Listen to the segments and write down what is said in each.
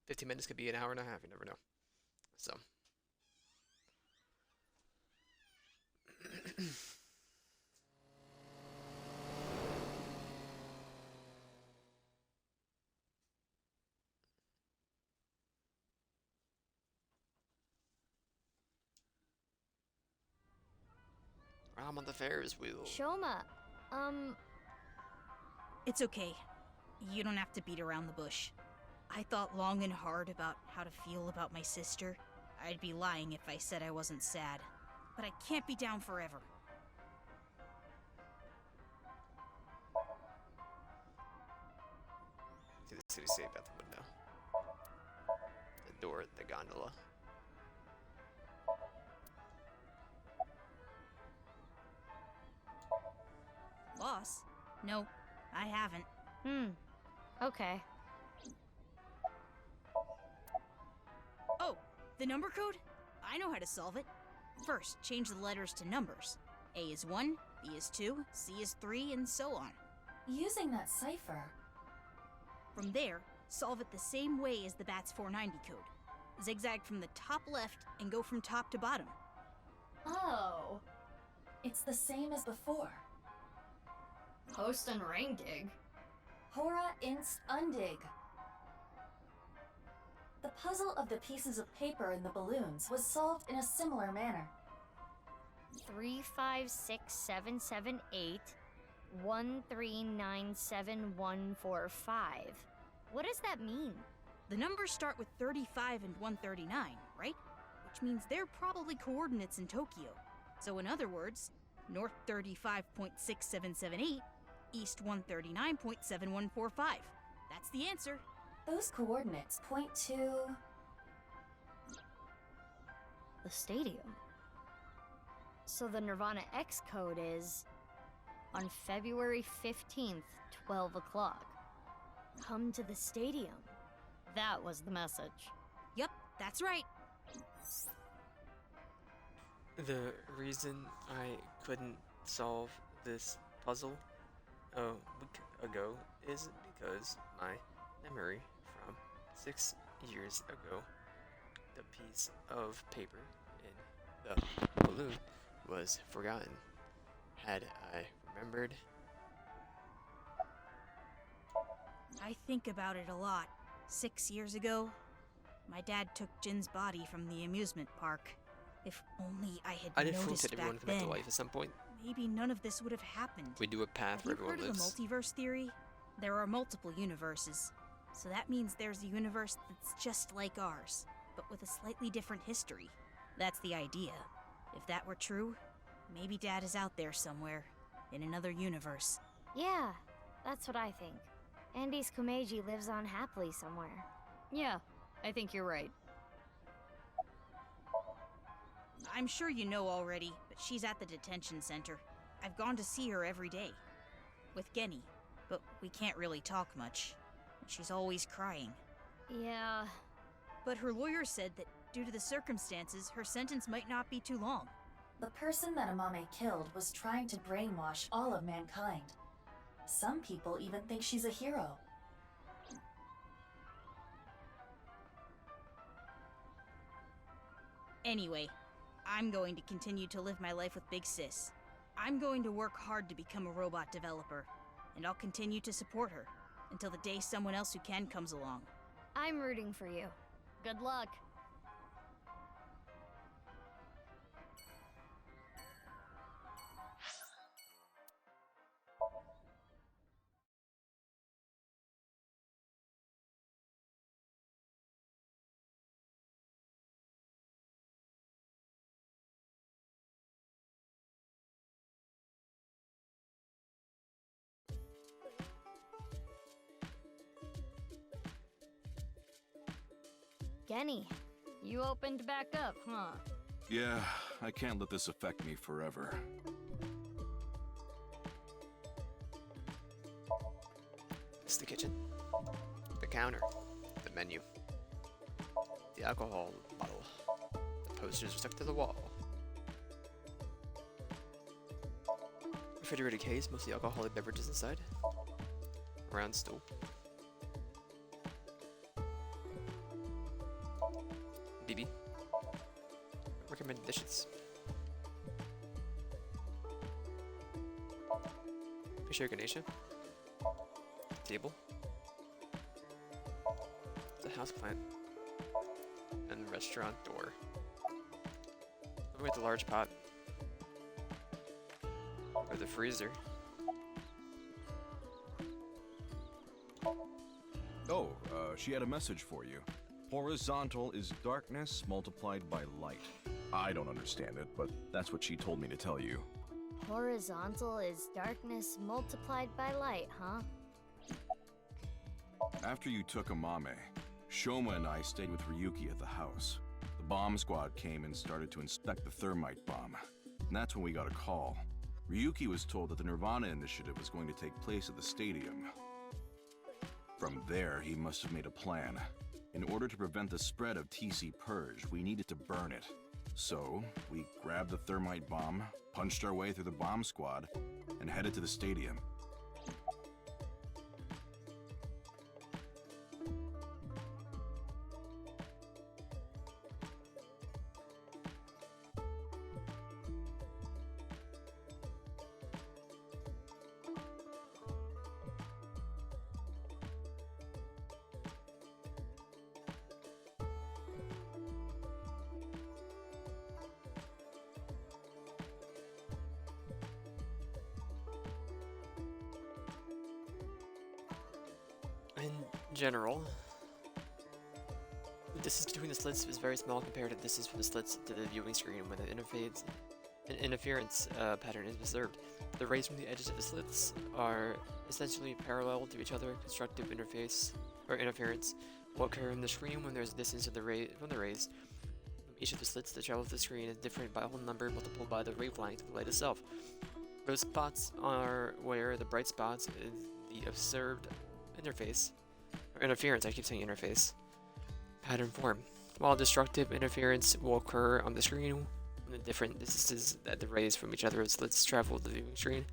15 minutes could be an hour and a half, you never know. So. I'm on the Ferris wheel. Shoma, It's okay. You don't have to beat around the bush. I thought long and hard about how to feel about my sister. I'd be lying if I said I wasn't sad. But I can't be down forever. See the city safe out the window. The door, the gondola. Loss? No, I haven't. okay. Oh, the number code? I know how to solve it. First, change the letters to numbers. A is 1, B is 2, C is 3, and so on. Using that cipher. From there, solve it the same way as the BATS 490 code. Zigzag from the top left and go from top to bottom. Oh. It's the same as before. Post and ring dig. Hora inst undig. The puzzle of the pieces of paper and the balloons was solved in a similar manner. 3, 5, 6, 7, 7, 8, 1, 3, 9, 7, 1, 4, 5. What does that mean? The numbers start with 35 and 139, right? Which means they're probably coordinates in Tokyo. So in other words, north 35.6778, east 139.7145. That's the answer. Those coordinates point to... The stadium. So the nirvanA X code is on February 15th, 12 o'clock. Come to the stadium. That was the message. Yup, that's right. The reason I couldn't solve this puzzle a week ago is because my memory from 6 years ago, the piece of paper in the balloon was forgotten. Had I remembered, I think about it a lot. 6 years ago, my dad took Jin's body from the amusement park. If only I had I did think noticed that everyone back come back then, to life at some point. maybe none of this would have happened. We do a path Have where you everyone heard of lives. the multiverse theory? There are multiple universes. So that means there's a universe that's just like ours, but with a slightly different history. That's the idea. If that were true, maybe Dad is out there somewhere, in another universe. Yeah, that's what I think. Andy's Komeiji lives on happily somewhere. Yeah, I think you're right. I'm sure you know already, but she's at the detention center. I've gone to see her every day. With Genny, but we can't really talk much. She's always crying. Yeah. But her lawyer said that due to the circumstances, her sentence might not be too long. The person that Amame killed was trying to brainwash all of mankind. Some people even think she's a hero. Anyway, I'm going to continue to live my life with Big Sis. I'm going to work hard to become a robot developer, and I'll continue to support her until the day someone else who can comes along. I'm rooting for you. Good luck. Genny, you opened back up, huh? Yeah, I can't let this affect me forever. It's the kitchen, the counter, the menu, the alcohol bottle. The posters are stuck to the wall. Refrigerated case, mostly alcoholic beverages inside. Round stool. BB. Recommended dishes. Fisher Ganesha. Table. The houseplant. And the restaurant door. Look at the large pot. Or the freezer. Oh, she had a message for you. Horizontal is darkness multiplied by light. I don't understand it, but that's what she told me to tell you. Horizontal is darkness multiplied by light, huh? After you took Amame, Shoma and I stayed with Ryuki at the house. The bomb squad came and started to inspect the thermite bomb. And that's when we got a call. Ryuki was told that the nirvanA initiative was going to take place at the stadium. From there, he must have made a plan. In order to prevent the spread of TC Purge, we needed to burn it. So, we grabbed the thermite bomb, punched our way through the bomb squad, and headed to the stadium. In general, the distance between the slits is very small compared to the distance from the slits to the viewing screen when an interference pattern is observed. The rays from the edges of the slits are essentially parallel to each other. Constructive interface or interference will occur in the screen when there's a distance of the from the rays from each of the slits. The travel of the screen is different by a whole number multiplied by the wavelength of the light itself. Those spots are where the bright spots is the observed interface, or interference, I keep saying interface, pattern form, while destructive interference will occur on the screen when the different distances that the rays from each other's slits travel to the viewing screen,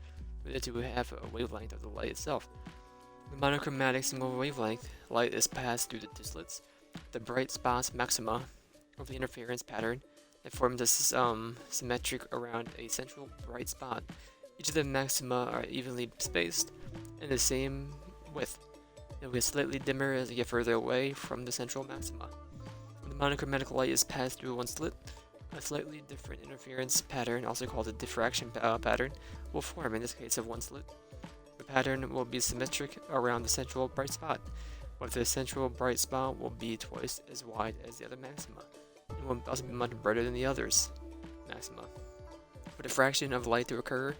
to have a wavelength of the light itself. The monochromatic single wavelength light is passed through the two slits. The bright spots maxima of the interference pattern that forms a symmetric around a central bright spot. Each of the maxima are evenly spaced and the same width. It will get slightly dimmer as you get further away from the central maxima. When the monochromatic light is passed through one slit, a slightly different interference pattern, also called a diffraction pattern, will form in this case of one slit. The pattern will be symmetric around the central bright spot, but the central bright spot will be twice as wide as the other maxima, and will also be much brighter than the others maxima. For diffraction of light to occur,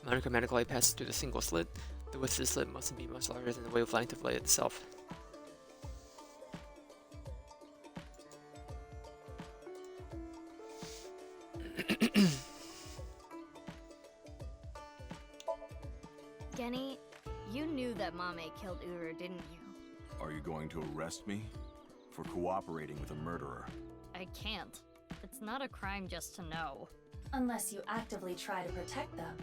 monochromatic light passes through the single slit. The width of the slit must be much larger than the wavelength of light itself. Genny, you knew that Mame killed Uru, didn't you? Are you going to arrest me? For cooperating with a murderer? I can't. It's not a crime just to know. Unless you actively try to protect them.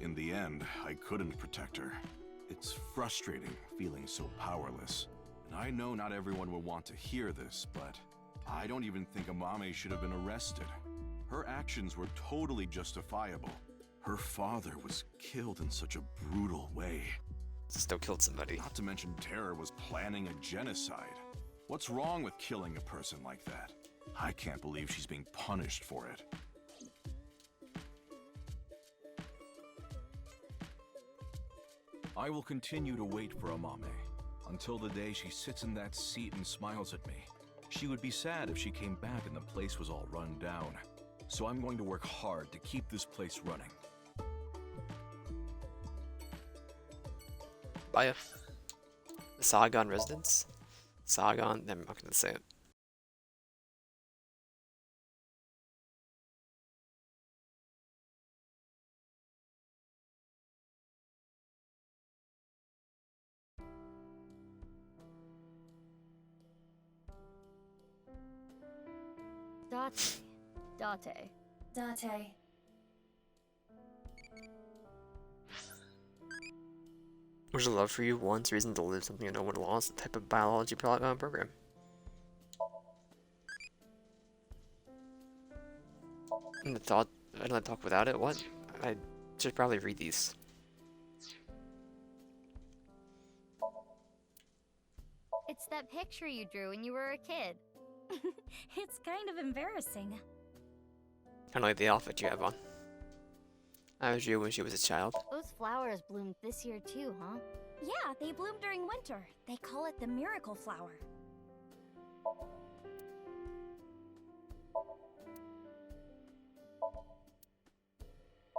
In the end, I couldn't protect her. It's frustrating feeling so powerless. And I know not everyone will want to hear this, but I don't even think Amame should have been arrested. Her actions were totally justifiable. Her father was killed in such a brutal way. Still killed somebody. Not to mention Terror was planning a genocide. What's wrong with killing a person like that? I can't believe she's being punished for it. I will continue to wait for Amame until the day she sits in that seat and smiles at me. She would be sad if she came back and the place was all run down. So I'm going to work hard to keep this place running. Baya. The Saigon residence. Saigon, I'm not gonna say it. Date. Date. There's a love for you, once reason to live, something no one lost, the type of biology program. I don't talk without it. What? I should probably read these. It's that picture you drew when you were a kid. It's kind of embarrassing. Kind of like the outfit you have on. I was you when she was a child. Those flowers bloomed this year too, huh? Yeah, they bloom during winter. They call it the miracle flower.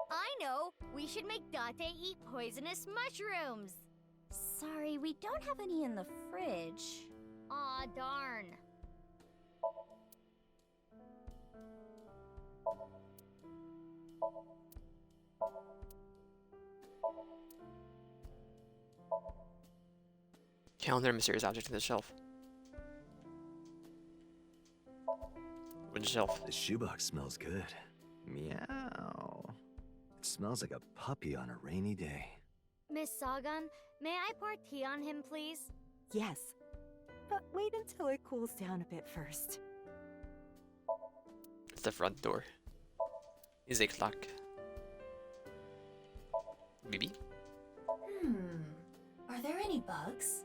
I know! We should make Date eat poisonous mushrooms! Sorry, we don't have any in the fridge. Aw, darn. Calendar, mysterious object in the shelf. Which shelf? The shoebox smells good. Meow. It smells like a puppy on a rainy day. Miss Sagan, may I pour tea on him, please? Yes, but wait until it cools down a bit first. It's the front door. Is a clock. Maybe? Are there any bugs?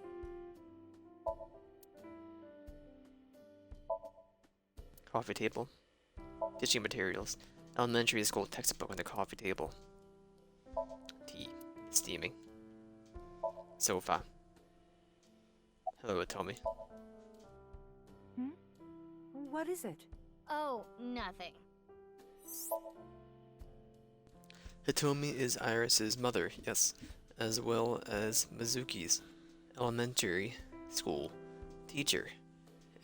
Coffee table. Teaching materials. Elementary school textbook on the coffee table. Tea. Steaming. Sofa. Hello, Tommy. What is it? Oh, nothing. Hitomi is Iris's mother, yes, as well as Mizuki's elementary school teacher,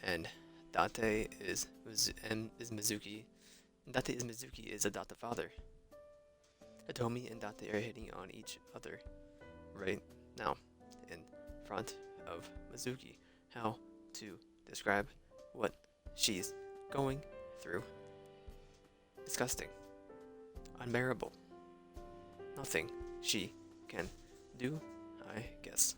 and Date is Mizuki. Date is Mizuki is adopted father. Hitomi and Date are hitting on each other right now in front of Mizuki. How to describe what she's going through? Disgusting. Unbearable. Nothing she can do, I guess.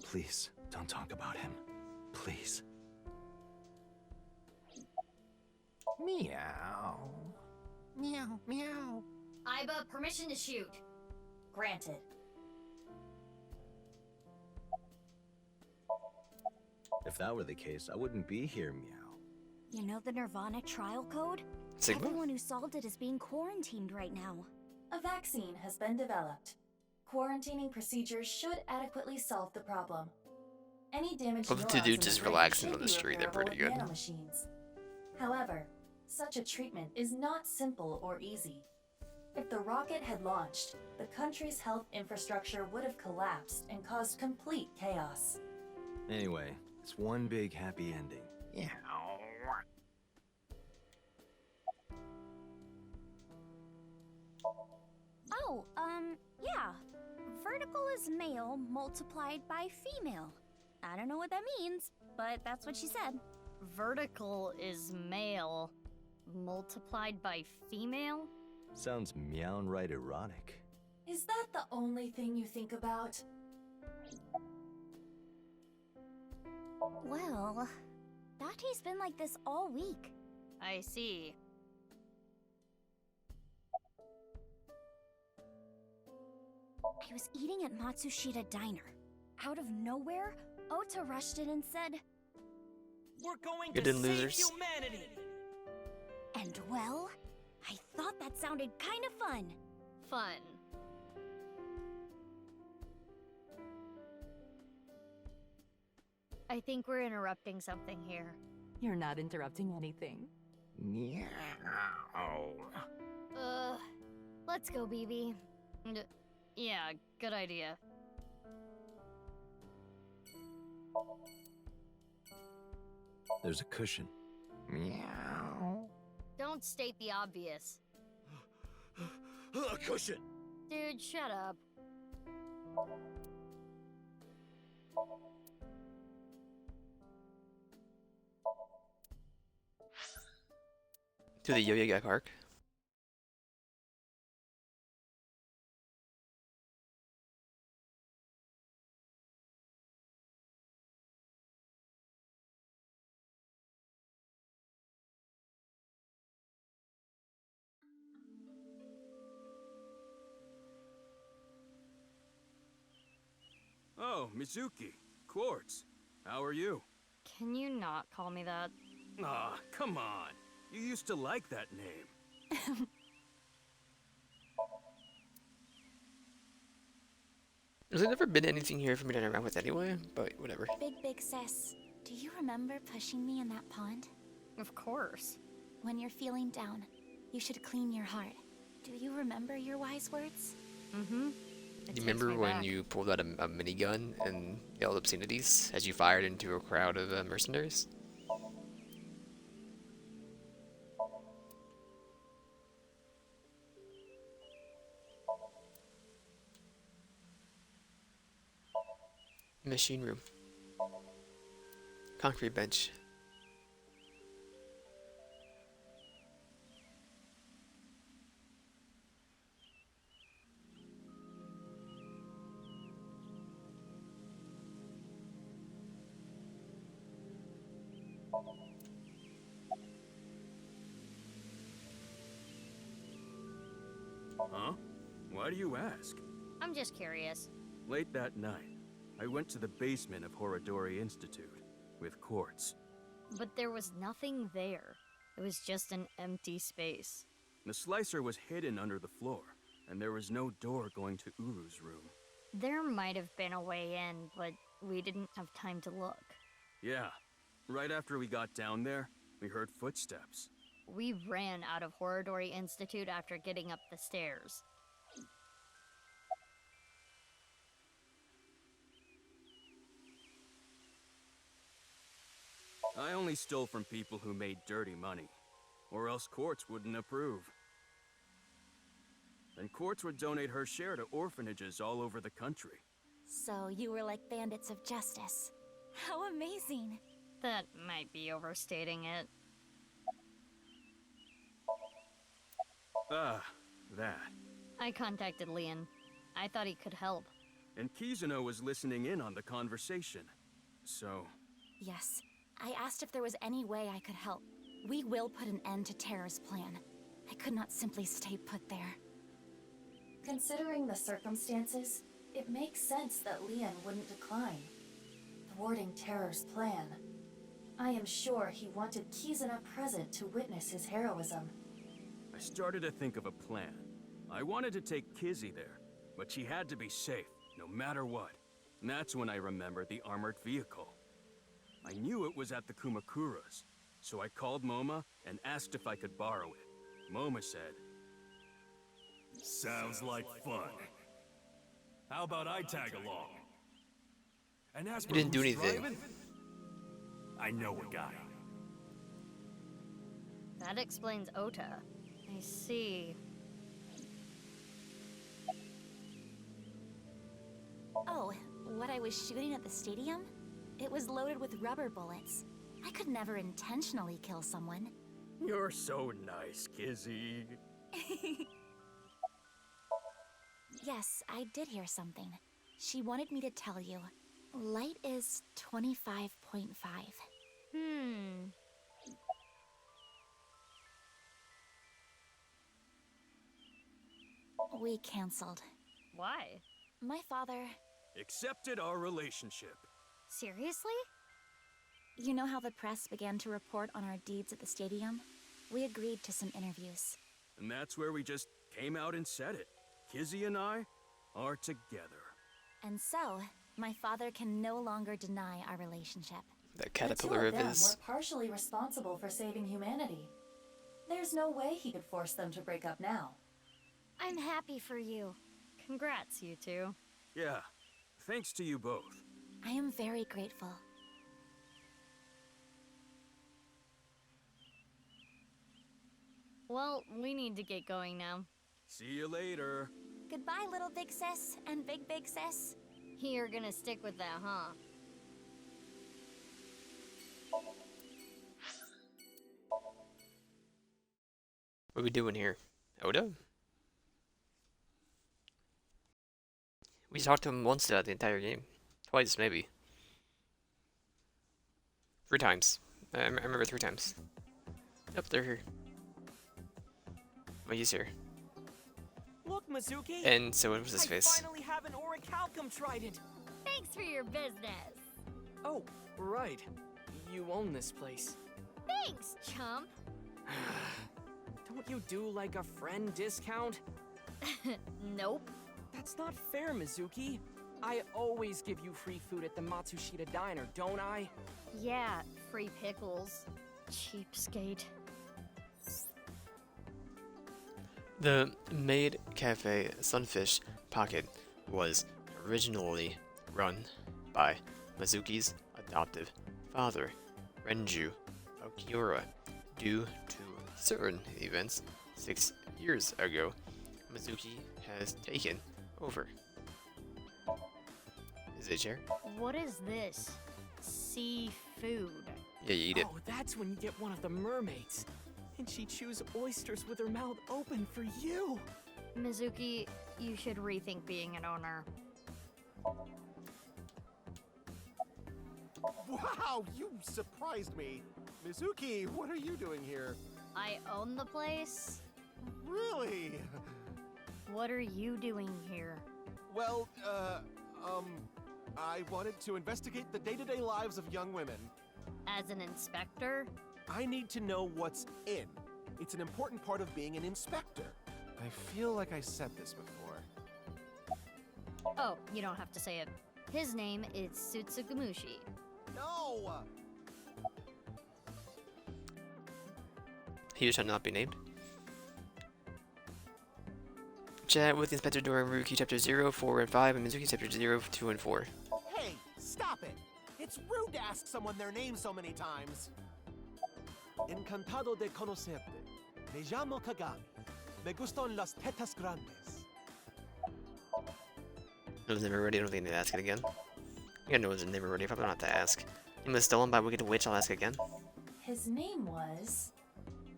Please, don't talk about him. Please. Meow. Meow, meow. Iba, permission to shoot. Granted. If that were the case, I wouldn't be here, meow. You know the nirvanA trial code? Sigma? Everyone who solved it is being quarantined right now. A vaccine has been developed. Quarantining procedures should adequately solve the problem. Any damaged Well, the neurons dude in the just brain relaxing should on the be street, they're repairable pretty with good. nanomachines. However, such a treatment is not simple or easy. If the rocket had launched, the country's health infrastructure would have collapsed and caused complete chaos. Anyway, it's one big happy ending. Meow. Oh, yeah. Vertical is male multiplied by female. I don't know what that means, but that's what she said. Vertical is male, multiplied by female? Sounds meow-right erotic. Is that the only thing you think about? Well, Date's been like this all week. I see. I was eating at Matsushita Diner. Out of nowhere, Ota rushed in and said, We're going Good to in save losers. humanity! and well, I thought that sounded kind of fun. Fun. I think we're interrupting something here. You're not interrupting anything. Meow. Let's go, BB. Yeah, good idea. There's a cushion. Meow. Don't state the obvious. A cushion! Dude, shut up. To the Yo-Yo Park. Oh, Mizuki. Quartz. How are you? Can you not call me that? Aw, come on. You used to like that name. There's never been anything here for me to run around with anyway, but whatever. Big sis, do you remember pushing me in that pond? Of course. When you're feeling down, you should clean your heart. Do you remember your wise words? Mm-hmm. Do you remember when you pulled out a minigun and yelled obscenities as you fired into a crowd of mercenaries? Machine room. Concrete bench. Huh? Why do you ask? I'm just curious. Late that night, I went to the basement of Horadori Institute with Quartz. But there was nothing there. It was just an empty space. The slicer was hidden under the floor, and there was no door going to Uru's room. There might have been a way in, but we didn't have time to look. Yeah. Right after we got down there, we heard footsteps. We ran out of Horadori Institute after getting up the stairs. I only stole from people who made dirty money, or else Quartz wouldn't approve. And Quartz would donate her share to orphanages all over the country. So you were like bandits of justice. How amazing! That might be overstating it. Ah, that. I contacted Leon. I thought he could help. And Kizuno was listening in on the conversation. So... Yes. I asked if there was any way I could help. We will put an end to Terror's plan. I could not simply stay put there. Considering the circumstances, it makes sense that Leon wouldn't decline. Thwarting Terror's plan. I am sure he wanted Kizuna present to witness his heroism. I started to think of a plan. I wanted to take Kizzy there, but she had to be safe, no matter what. And that's when I remembered the armored vehicle. I knew it was at the Kumakura's, so I called Moma and asked if I could borrow it. Moma said, "Sounds like fun. How about I tag along? And as You didn't do who's anything. driving, I know a guy." That explains Ota. I see. Oh, what I was shooting at the stadium? It was loaded with rubber bullets. I could never intentionally kill someone. "You're so nice, Kizzy." Yes, I did hear something. She wanted me to tell you. Light is 25.5. We canceled. Why? My father... Accepted our relationship. Seriously? You know how the press began to report on our deeds at the stadium? We agreed to some interviews. And that's where we just came out and said it. Kizzy and I are together. And so, my father can no longer deny our relationship. That The caterpillar two of of them his. were partially responsible for saving humanity. There's no way he could force them to break up now. I'm happy for you. Congrats, you two. Yeah, thanks to you both. I am very grateful. Well, we need to get going now. See you later. Goodbye, little big sis and big sis. You're gonna stick with that, huh? What are we doing here? Oda? We talked to him once throughout the entire game. Twice, maybe. 3 times. I remember 3 times. Yep, they're here. Well, he's here. Look, Mizuki! And so was his I face. finally have an orichalcum trident! Thanks for your business. Oh, right. You own this place. Thanks, chump. Don't you do like a friend discount? Nope. That's not fair, Mizuki. I always give you free food at the Matsushita Diner, don't I? Yeah, free pickles. Cheapskate. The Maid Cafe Sunfish Pocket was originally run by Mizuki's adoptive father, Renju Okiura. Due to certain events 6 years ago, Mizuki has taken over. Is it a chair? What is this? Seafood. Yeah, you eat it. Oh, that's when you get one of the mermaids. And she chews oysters with her mouth open for you. Mizuki, you should rethink being an owner. Wow, you surprised me. Mizuki, what are you doing here? I own the place? Really? What are you doing here? Well, I wanted to investigate the day-to-day lives of young women. As an inspector? I need to know what's in. It's an important part of being an inspector. I feel like I said this before. Oh, you don't have to say it. His name is Tsutsugamushi. No! He shall not be named. Chat with Inspector during Ryuki Chapter 0, 4, and 5, and Mizuki Chapter 0, 2, and 4. Hey, stop it! It's rude to ask someone their name so many times. Encantado de conocerte. Me llamo Kagami. Me gustan las tetas grandes. It was never ready. I don't think I need to ask it again. Yeah, no, it was never ready. Probably not to ask. He was stolen by Wicked Witch. I'll ask again. His name was...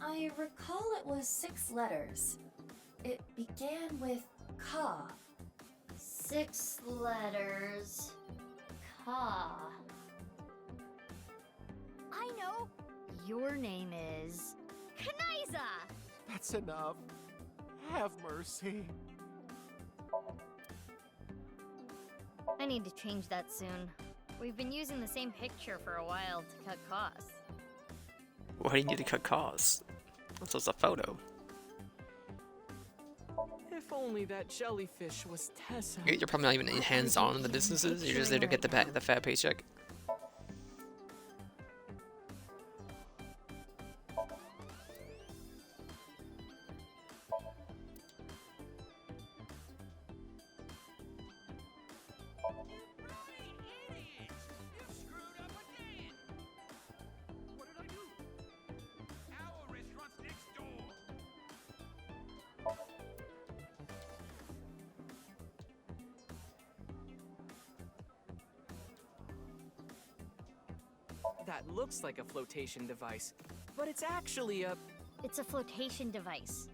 I recall it was 6 letters. It began with Ka. 6 letters. Ka. I know. Your name is... Kanaiza! That's enough. Have mercy. I need to change that soon. We've been using the same picture for a while to cut costs. Why do you need to cut costs? That's just a photo. If only that jellyfish was Tessa. You're probably not even hands-on in the businesses. You're just there to get the fat paycheck. That looks like a flotation device, but it's actually a... It's a flotation device.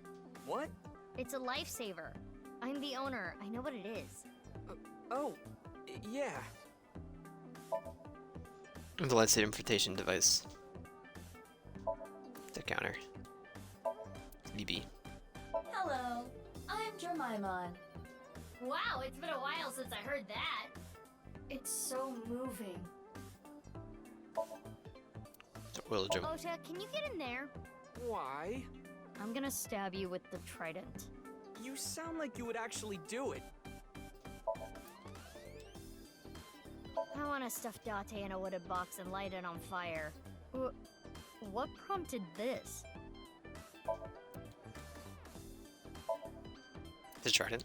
What? It's a lifesaver. I'm the owner. I know what it is. Yeah. The lifesaver flotation device. The counter. DB. Hello, I'm Jemimon. Wow, it's been a while since I heard that. It's so moving. Well, Joe. Ota, can you get in there? Why? I'm gonna stab you with the trident. You sound like you would actually do it. I want to stuff Date in a wooden box and light it on fire. What prompted this? The trident.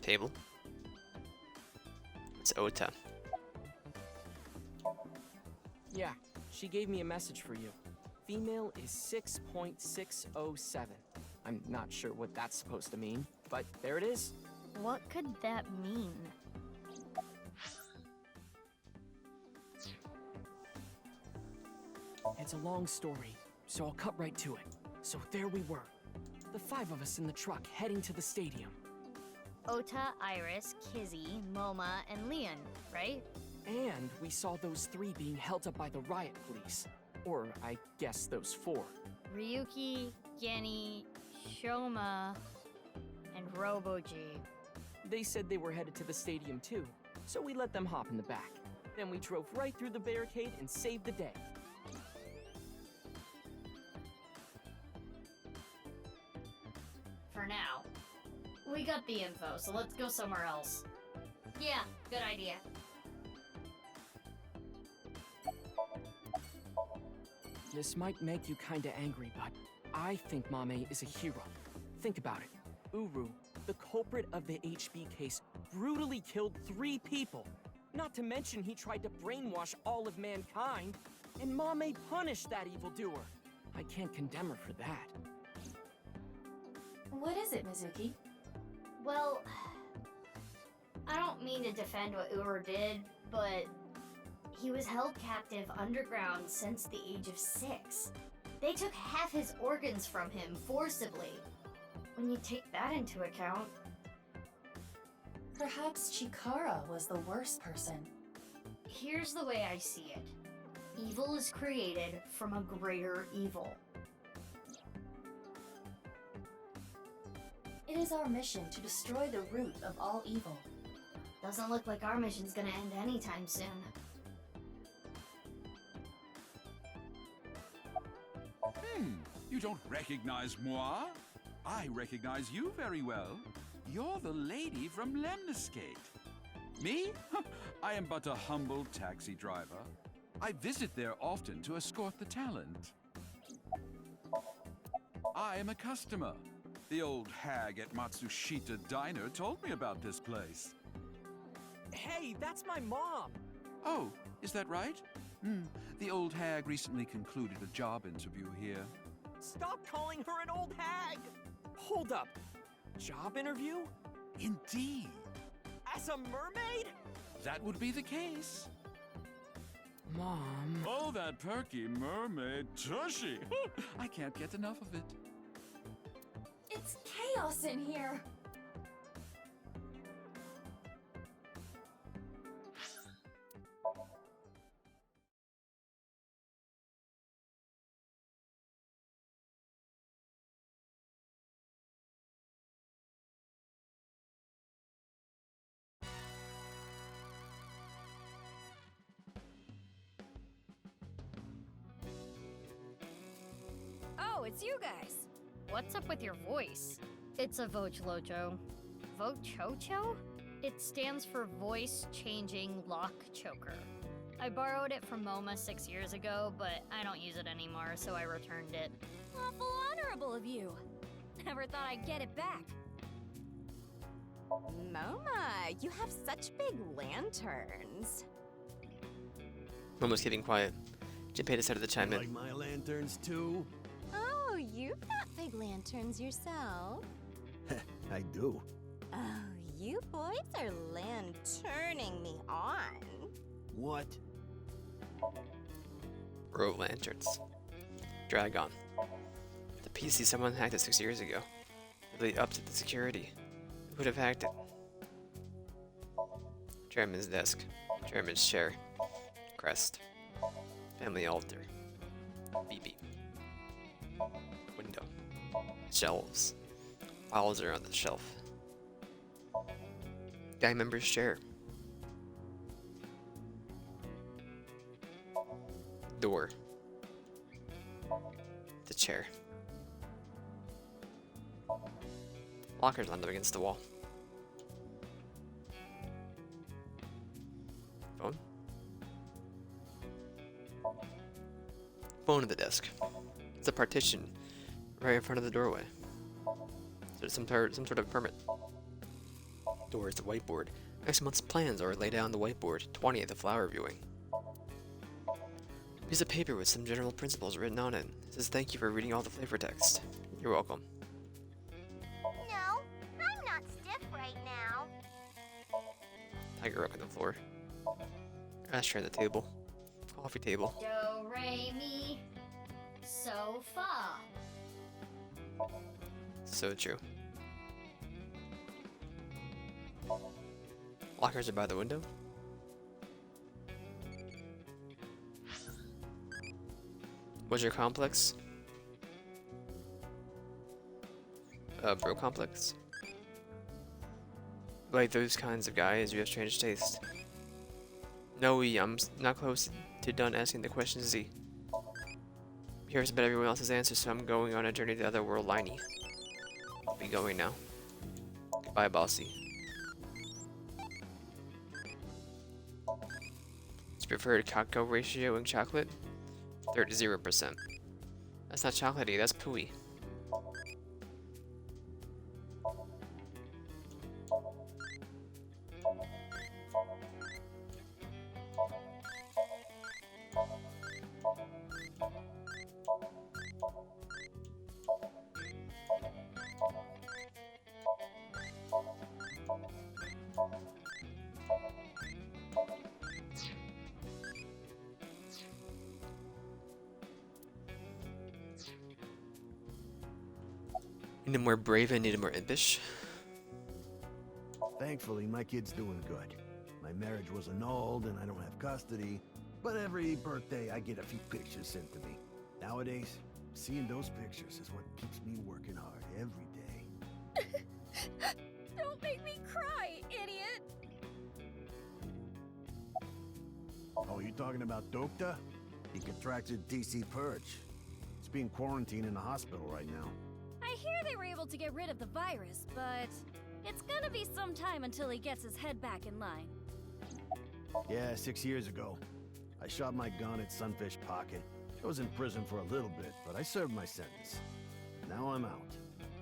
Table. It's Ota. Yeah, she gave me a message for you. Female is 6.607. I'm not sure what that's supposed to mean, but there it is. What could that mean? It's a long story, so I'll cut right to it. So there we were, the 5 of us in the truck heading to the stadium. Ota, Iris, Kizzy, Moma, and Leon, right? And we saw those 3 being held up by the riot police. Or, I guess those 4. Ryuki, Genny, Shoma, and Roboji. They said they were headed to the stadium too, so we let them hop in the back. Then we drove right through the barricade and saved the day. For now. We got the info, so let's go somewhere else. Yeah, good idea. This might make you kinda angry, but I think Mame is a hero. Think about it. Uru, the culprit of the HB case, brutally killed 3 people. Not to mention he tried to brainwash all of mankind, and Mame punished that evildoer. I can't condemn her for that. What is it, Mizuki? Well, I don't mean to defend what Ur did, but he was held captive underground since the age of 6. They took half his organs from him forcibly. When you take that into account... Perhaps Chikara was the worst person. Here's the way I see it. Evil is created from a greater evil. It is our mission to destroy the root of all evil. Doesn't look like our mission's gonna end anytime soon. You don't recognize moi? I recognize you very well. You're the lady from Lemniscate. Me? I am but a humble taxi driver. I visit there often to escort the talent. I am a customer. The old hag at Matsushita Diner told me about this place. Hey, that's my mom! Oh, is that right? The old hag recently concluded a job interview here. Stop calling her an old hag! Hold up. Job interview? Indeed. As a mermaid? That would be the case. Mom... Oh, that perky mermaid tushy. I can't get enough of it. It's chaos in here! Oh, it's you guys. What's up with your voice? It's a Vochlocho. Vochocho? It stands for Voice Changing Lock Choker. I borrowed it from MoMA 6 years ago, but I don't use it anymore, so I returned it. Awful honorable of you. Never thought I'd get it back. MoMA, you have such big lanterns. Momo's keeping quiet. Junpei decided to chime in. Like my lanterns too? Oh, you've got big lanterns yourself. I do. Oh, you boys are lanterning me on. What? Row lanterns. Dragon. The PC someone hacked it 6 years ago. Really upped the security. Who would have hacked it? Chairman's desk. Chairman's chair. Crest. Family altar. BB. Window. Shelves. Files are on the shelf. Guy member's chair. Door. The chair. Lockers lined up against the wall. Phone? Phone at the desk. It's a partition right in front of the doorway. So some sort of permit. Door is the whiteboard. Next month's plans are laid out on the whiteboard. 20th, the flower viewing. Piece of paper with some general principles written on it. It says thank you for reading all the flavor text. You're welcome. No, I'm not stiff right now. Tiger rock on the floor. Ashtray on the table. Coffee table. Do, re, mi, so, fa. So true. Lockers are by the window. What's your complex? Bro complex? like those kinds of guys, you have strange taste. No, I'm not close to done asking the questions, Z. I'm curious about everyone else's answers, so I'm going on a journey to the other world, Liney. I'll be going now. Goodbye, Bossy. What's your preferred cacao ratio in chocolate? 0%. That's not chocolatey, that's pooey. Need more brave and need more impish. Thankfully, my kid's doing good. My marriage was annulled and I don't have custody, but every birthday I get a few pictures sent to me. Nowadays, seeing those pictures is what keeps me working hard every day. Don't make me cry, idiot! Oh, you talking about Dokta? He contracted TC Purge. He's being quarantined in the hospital right now. I hear they were able to get rid of the virus, but it's gonna be some time until he gets his head back in line. Yeah, 6 years ago. I shot my gun at Sunfish Pocket. I was in prison for a little bit, but I served my sentence. Now I'm out.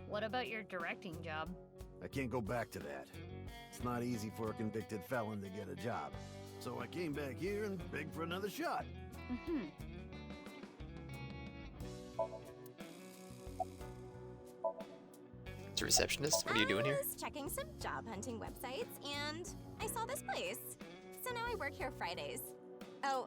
What about your directing job? I can't go back to that. It's not easy for a convicted felon to get a job. So I came back here and begged for another shot. Mm-hmm. It's a receptionist? What are you doing here? I was checking some job hunting websites and I saw this place. So now I work here Fridays. Oh,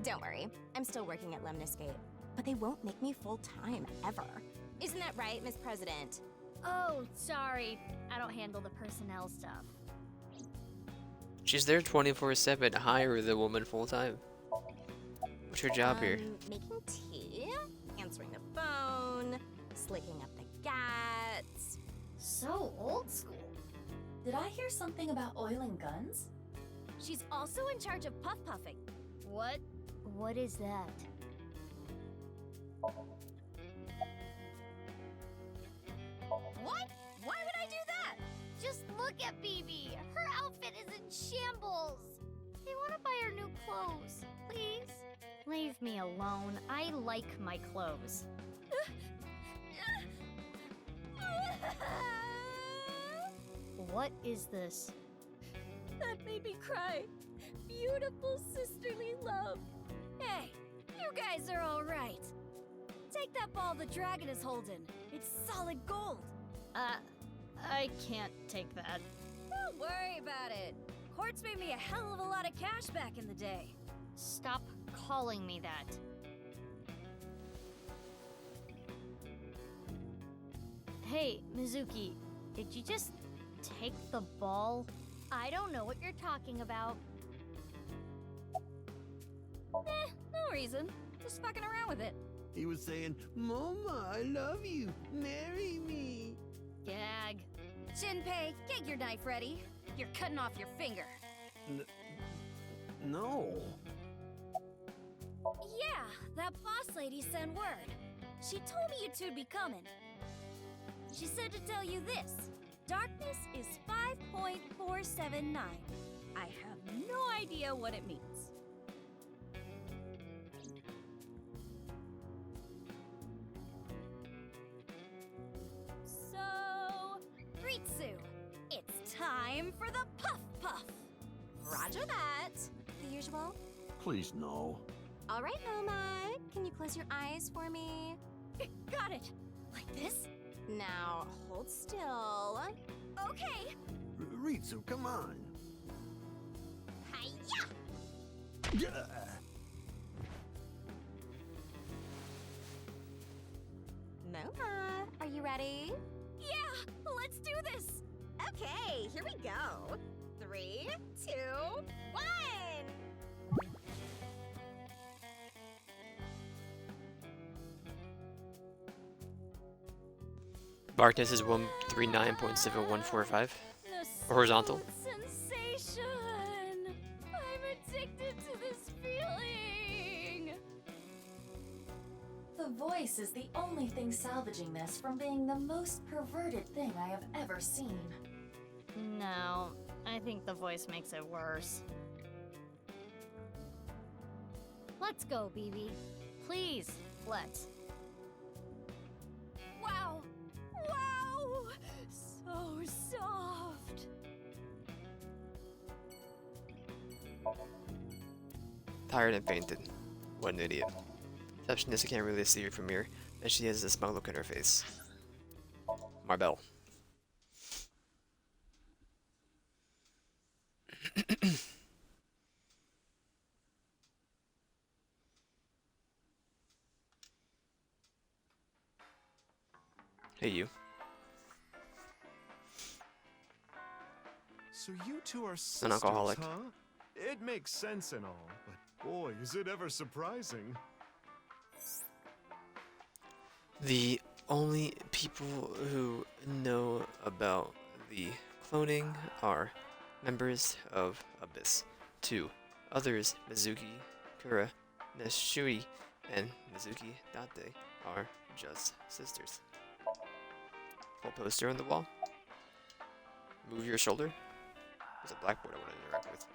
don't worry. I'm still working at Lemniscate. But they won't make me full-time, ever. Isn't that right, Miss President? Oh, sorry. I don't handle the personnel stuff. She's there 24/7. Hire the woman full time. What's your job here? Making tea, answering the phone, slicking up the gats. So old school. Did I hear something about oiling guns? She's also in charge of puff puffing. What? What is that? What? Why would I do that? Just look at BB. Her outfit is in shambles. I want to buy her new clothes, please. Leave me alone. I like my clothes. What is this? That made me cry. Beautiful sisterly love. Hey, you guys are all right. Take that ball the dragon is holding. It's solid gold. I can't take that. Don't worry about it. Quartz made me a hell of a lot of cash back in the day. Stop calling me that. Hey, Mizuki, did you just take the ball? I don't know what you're talking about. No reason. Just fucking around with it. He was saying, Mama, I love you. Marry me. Gag. Shinpei, get your knife ready. You're cutting off your finger. No. Yeah, that boss lady sent word. She told me you two'd be coming. She said to tell you this. Darkness is 5.479. I have no idea what it means. So, Ritsu, it's time for the Puff Puff. Roger that. The usual? Please, no. All right, Noma. Can you close your eyes for me? Got it. Like this? Now, hold still. Okay. Ritsu, come on. Hiya! Noma, are you ready? Yeah, let's do this. Okay, here we go. 3, 2, 1. Darkness is 139.7145. Horizontal. smooth sensation. I'm addicted to this feeling. The voice is the only thing salvaging this from being the most perverted thing I have ever seen. No, I think the voice makes it worse. Let's go, BB. Please, let's. Wow! Wow! So soft. Tired and fainted. What an idiot. Receptionist can't really see her from here, and she has a smug look on her face. Marbell. Hey, you. So you two are An sisters, alcoholic. huh? It makes sense and all, but boy, is it ever surprising. The only people who know about the cloning are members of Abyss. 2 others, Mizuki, Kura, Neshui, and Mizuki Date, are just sisters. Full poster on the wall. Move your shoulder. There's a blackboard I want to interact with.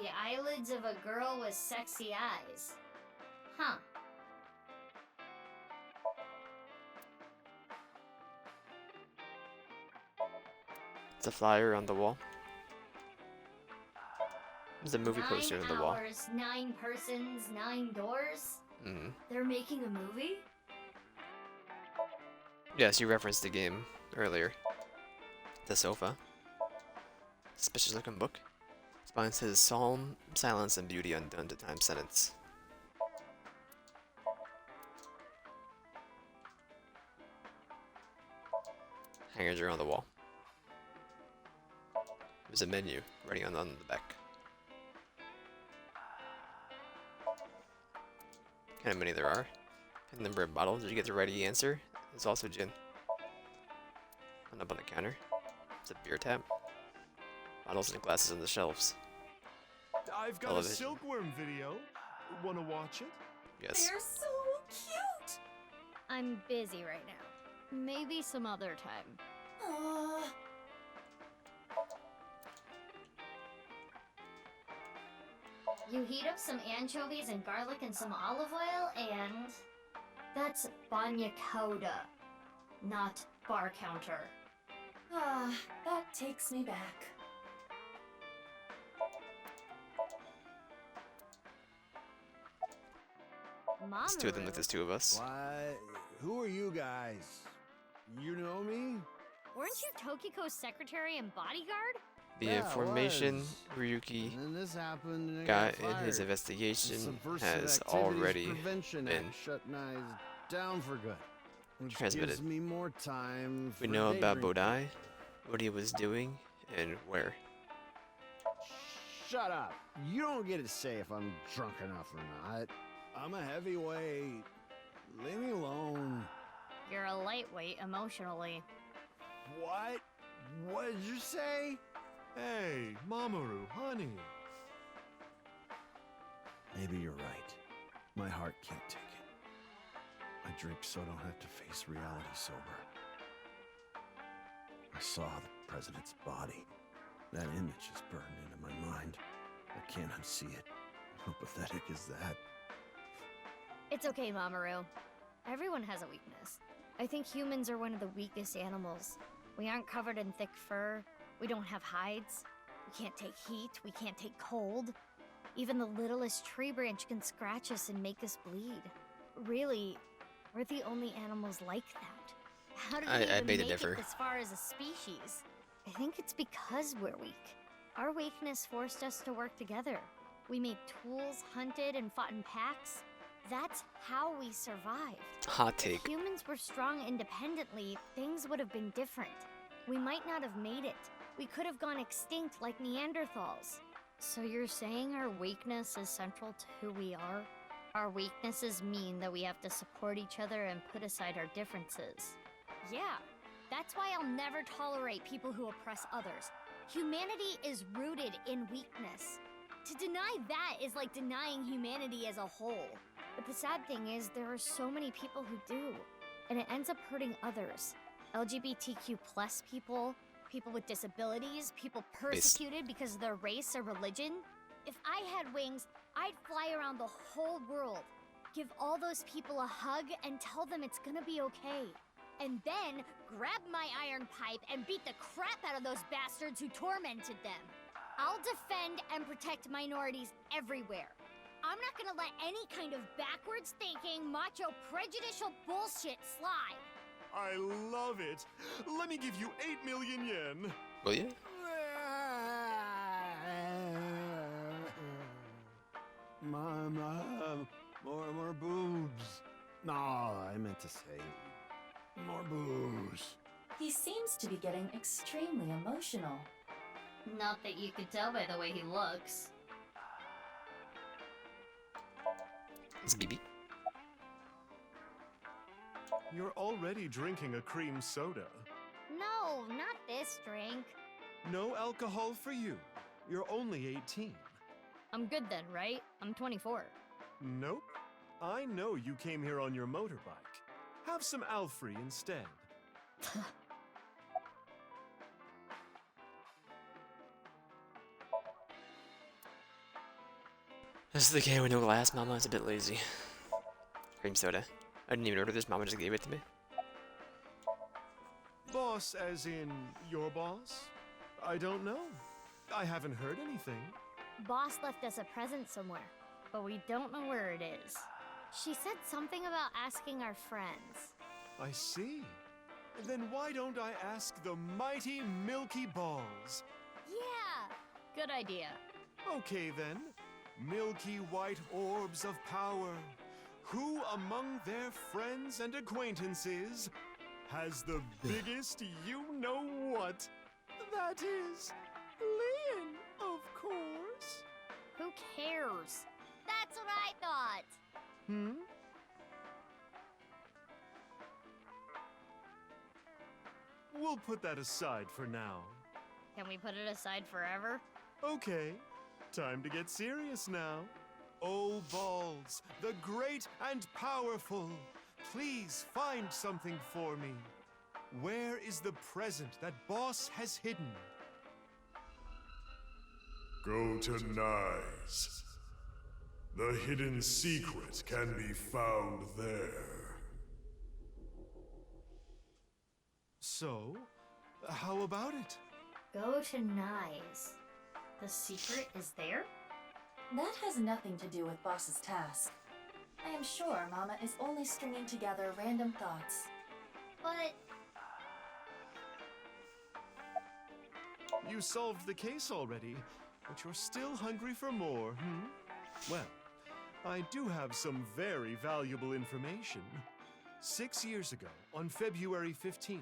The eyelids of a girl with sexy eyes. Huh. It's a flyer on the wall. There's a movie poster on the wall. 9 hours, 9 persons, 9 doors? Mm. They're making a movie? Yes, you referenced the game earlier. The sofa. Suspicious looking book. Spine says Psalm, Silence, and Beauty undone to time sentence. Hangers are on the wall. There's a menu writing on the back. Kind of many there are. And number of bottles. Did you get the right answer? There's also gin. And up on the counter. It's a beer tap. Bottles and glasses on the shelves. I've got Television. a silkworm video. Wanna watch it? Yes. They're so cute! I'm busy right now. Maybe some other time. Aww. You heat up some anchovies and garlic and some olive oil and... That's banya coda, not bar counter. Ah, that takes me back. There's 2 of them like there's 2 of us. What? Who are you guys? You know me? Weren't you Tokiko's secretary and bodyguard? The Yeah, I information was. Ryuki And then this happened and I got got in his fired. investigation Subversive has Activities already Prevention been Act shut Nye down for good. Which transmitted. gives me more time We for know day about drinking. Bodai, what he was doing, and where. Shut up. You don't get to say if I'm drunk enough or not. I'm a heavyweight. Leave me alone. You're a lightweight emotionally. What? What did you say? Hey, Mamoru, honey. Maybe you're right. My heart can't take it. I drink so I don't have to face reality sober. I saw the president's body. That image is burned into my mind. I can't unsee it. How pathetic is that? It's okay, Mamoru. Everyone has a weakness. I think humans are one of the weakest animals. We aren't covered in thick fur. We don't have hides. We can't take heat. We can't take cold. Even the littlest tree branch can scratch us and make us bleed. Really, we're the only animals like that. How did we I even beg to make differ. it this far as a species? I think it's because we're weak. Our weakness forced us to work together. We made tools, hunted, and fought in packs. That's how we survived. Hot take. If humans were strong independently, things would have been different. We might not have made it. We could have gone extinct like Neanderthals. So you're saying our weakness is central to who we are? Our weaknesses mean that we have to support each other and put aside our differences. Yeah, That's why I'll never tolerate people who oppress others. Humanity is rooted in weakness. To deny that is like denying humanity as a whole. But the sad thing is, there are so many people who do, and it ends up hurting others. LGBTQ plus people, people with disabilities, people persecuted because of their race or religion. If I had wings, I'd fly around the whole world, give all those people a hug and tell them it's gonna be okay. And then grab my iron pipe and beat the crap out of those bastards who tormented them. I'll defend and protect minorities everywhere. I'm not gonna let any kind of backwards thinking, macho, prejudicial bullshit slide. I love it. Let me give you 8 million yen. Will you? Mama, more boobs. No, I meant to say more booze. He seems to be getting extremely emotional. Not that you could tell by the way he looks. It's BB. You're already drinking a cream soda. No, not this drink. No alcohol for you. You're only 18. I'm good then, right? I'm 24. Nope. I know you came here on your motorbike. Have some Alfrey instead. This is the game with no glass. Mama is a bit lazy. Cream soda. I didn't even order this. Mama just gave it to me. Boss as in your boss? I don't know. I haven't heard anything. Boss left us a present somewhere, but we don't know where it is. She said something about asking our friends. I see. Then why don't I ask the mighty Milky Balls? Yeah! Good idea. Okay then. Milky white orbs of power. Who among their friends and acquaintances has the biggest you-know-what? That is Leon, of course. Who cares? That's what I thought. Hmm? We'll put that aside for now. Can we put it aside forever? Okay, time to get serious now. Oh, Balls, the great and powerful, please find something for me. Where is the present that Boss has hidden? Go to Nyes. The hidden secret can be found there. So, how about it? Go to Nyes. The secret is there? That has nothing to do with Boss's task. I am sure Mama is only stringing together random thoughts. But... You solved the case already, but you're still hungry for more, hmm? Well, I do have some very valuable information. 6 years ago, on February 15th,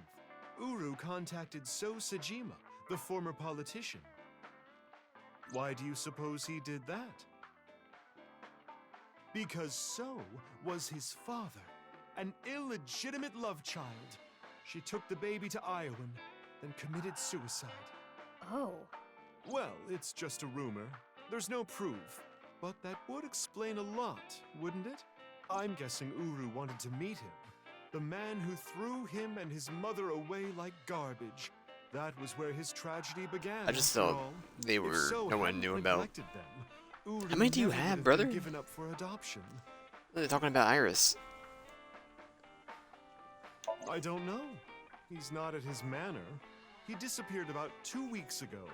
Uru contacted So Sajima, the former politician. Why do you suppose he did that? Because So was his father, an illegitimate love child. She took the baby to Iowan, then committed suicide. Oh. Well, it's just a rumor. There's no proof. But that would explain a lot, wouldn't it? I'm guessing Uru wanted to meet him. The man who threw him and his mother away like garbage. That was where his tragedy began. I just thought they were. No one knew about. How many do you have, brother? Given up for adoption. They're talking about Iris. I don't know. He's not at his manor. He disappeared about 2 weeks ago.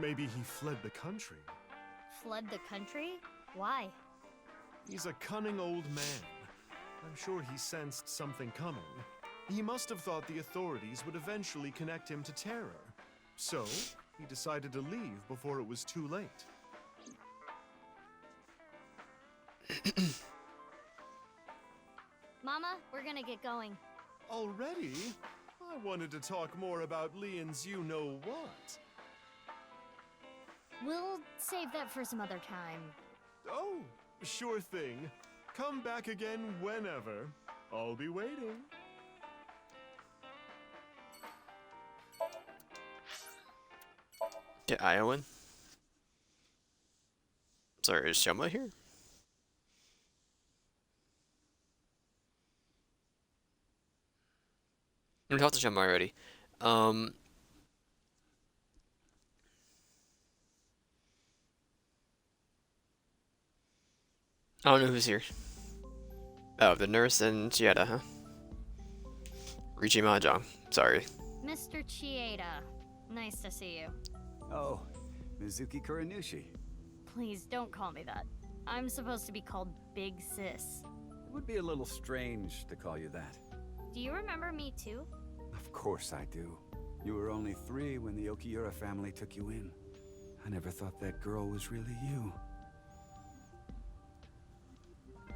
Maybe he fled the country. Fled the country? Why? He's a cunning old man. I'm sure he sensed something coming. He must have thought the authorities would eventually connect him to terror. So, he decided to leave before it was too late. Mama, we're gonna get going. Already? I wanted to talk more about Leon's you-know-what. We'll save that for some other time. Oh, sure thing. Come back again whenever. I'll be waiting. Get Iowan? Sorry, is Shoma here? We talked to Shoma already. I don't know who's here. Oh, the nurse and Chieta, huh? Riichi Mahjong. Sorry. Mr. Chieta, nice to see you. Oh, Mizuki Kuranushi. Please don't call me that. I'm supposed to be called Big Sis. It would be a little strange to call you that. Do you remember me too? Of course I do. You were only 3 when the Okiura family took you in. I never thought that girl was really you.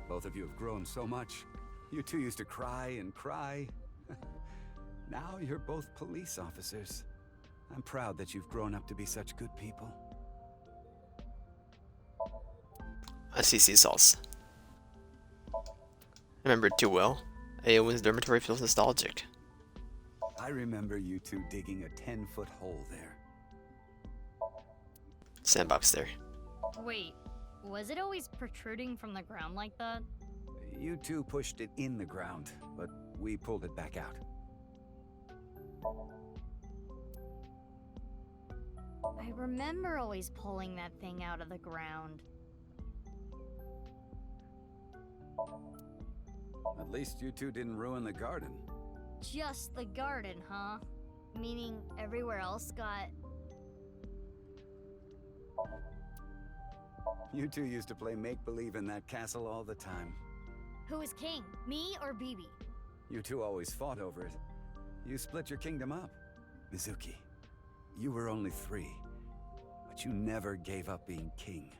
Both of you have grown so much. You two used to cry and cry. Now you're both police officers. I'm proud that you've grown up to be such good people. I see sea salts. I remember it too well. Aowen's dormitory feels nostalgic. I remember you two digging a 10-foot hole there. Sandbox there. Wait, was it always protruding from the ground like that? You two pushed it in the ground, but we pulled it back out. I remember always pulling that thing out of the ground. At least you two didn't ruin the garden. Just the garden, huh? Meaning everywhere else got... You two used to play make-believe in that castle all the time. Who was king, me or Bibi? You two always fought over it. You split your kingdom up. Mizuki, you were only 3, but you never gave up being king.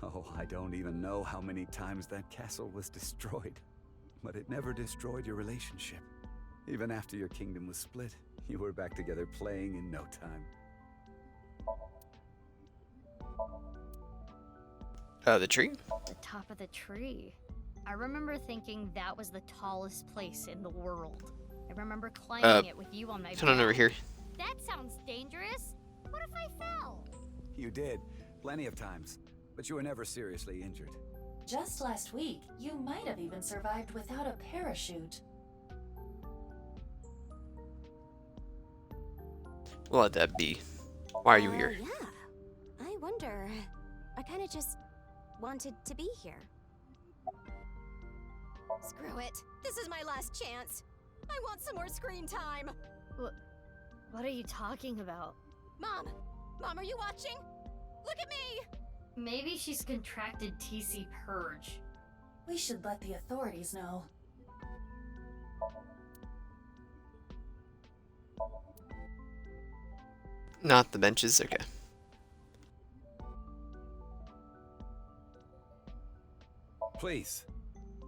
Oh, I don't even know how many times that castle was destroyed. But it never destroyed your relationship. Even after your kingdom was split, you were back together playing in no time. The tree? The top of the tree. I remember thinking that was the tallest place in the world. I remember climbing it with you on my back. Come on over here. That sounds dangerous. What if I fell? You did, plenty of times, but you were never seriously injured. Just last week, you might have even survived without a parachute. We'll let that be. Why are you here? Yeah. I wonder. I kind of just wanted to be here. Screw it. This is my last chance. I want some more screen time. What are you talking about? Mom! Mom, are you watching? Look at me! Maybe she's contracted TC Purge. We should let the authorities know. Not the benches? Okay. Please,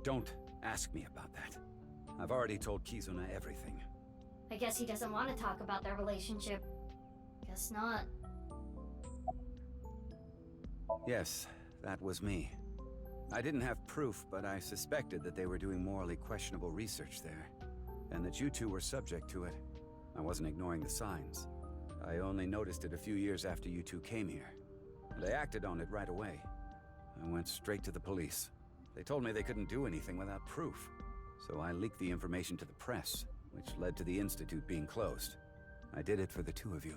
don't ask me about that. I've already told Kizuna everything. I guess he doesn't want to talk about their relationship. Guess not. Yes, that was me. I didn't have proof, but I suspected that they were doing morally questionable research there, and that you two were subject to it. I wasn't ignoring the signs. I only noticed it a few years after you two came here. They acted on it right away. I went straight to the police. They told me they couldn't do anything without proof. So I leaked the information to the press, which led to the Institute being closed. I did it for the two of you.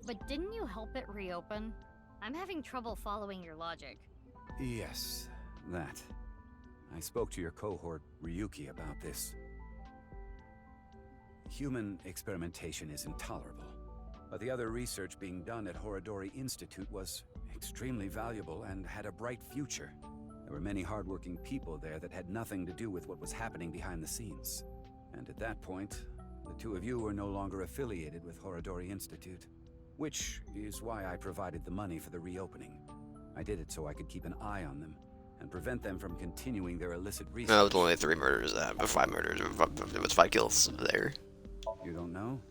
But didn't you help it reopen? I'm having trouble following your logic. Yes, that. I spoke to your cohort, Ryuki, about this. Human experimentation is intolerable. But the other research being done at Horodori Institute was extremely valuable and had a bright future. There were many hardworking people there that had nothing to do with what was happening behind the scenes. And at that point, the two of you were no longer affiliated with Horodori Institute. Which is why I provided the money for the reopening. I did it so I could keep an eye on them and prevent them from continuing their illicit research. No, it was only 3 murders, 5 murders, it was 5 kills there. You don't know?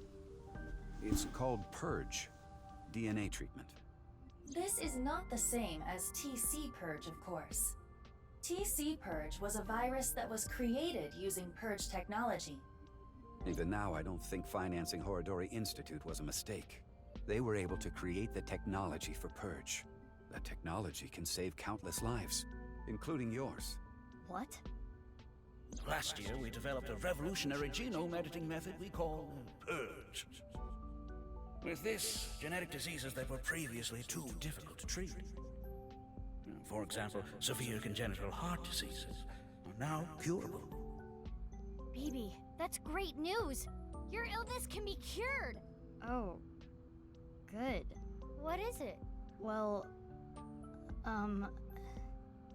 It's called Purge. DNA treatment. This is not the same as TC Purge, of course. TC Purge was a virus that was created using Purge technology. Even now, I don't think financing Horodori Institute was a mistake. They were able to create the technology for Purge. That technology can save countless lives, including yours. What? Last year, we developed a revolutionary genome editing method we call Purge. With this, genetic diseases that were previously too difficult to treat. For example, severe congenital heart diseases are now curable. Baby, that's great news! Your illness can be cured! Oh, good. What is it? Well,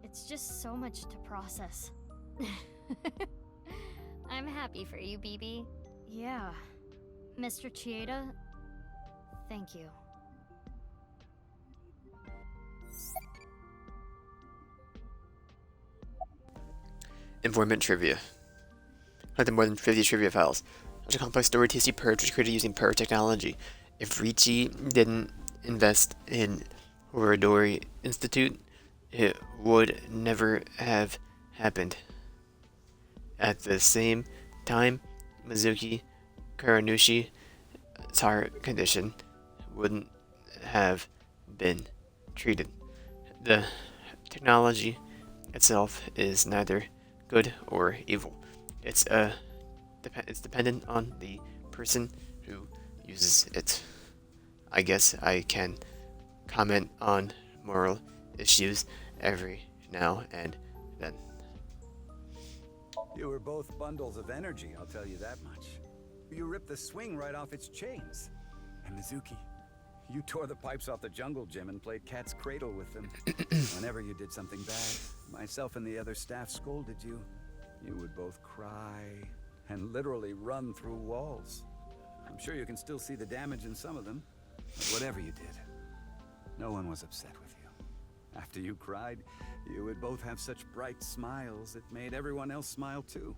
it's just so much to process. I'm happy for you, BB. Yeah. Mr. Chieda, thank you. Informant trivia. Collected more than 50 trivia files. Such a complex story, TC Purge was created using Purge technology. If Ricci didn't invest in Horodori Institute, it would never have happened. At the same time, Mizuki Kuranushi heart condition wouldn't have been treated. The technology itself is neither good or evil. It's dependent on the person who uses it. I guess I can comment on moral issues every now and then. You were both bundles of energy, I'll tell you that much. You ripped the swing right off its chains. And Mizuki, you tore the pipes off the jungle gym and played cat's cradle with them. Whenever you did something bad, myself and the other staff scolded you. You would both cry and literally run through walls. I'm sure you can still see the damage in some of them. But whatever you did, no one was upset with you. After you cried, you would both have such bright smiles it made everyone else smile too.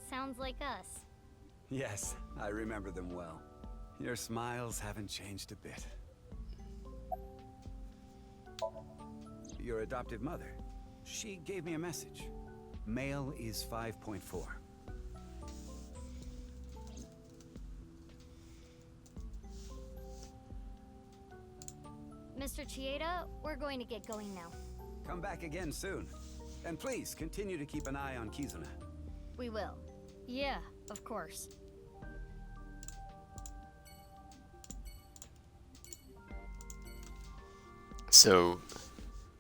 Sounds like us. Yes, I remember them well. Your smiles haven't changed a bit. Your adoptive mother, she gave me a message. Male is 5.4. Mr. Chieda, we're going to get going now. Come back again soon. And please, continue to keep an eye on Kizuna. We will. Yeah, of course. So,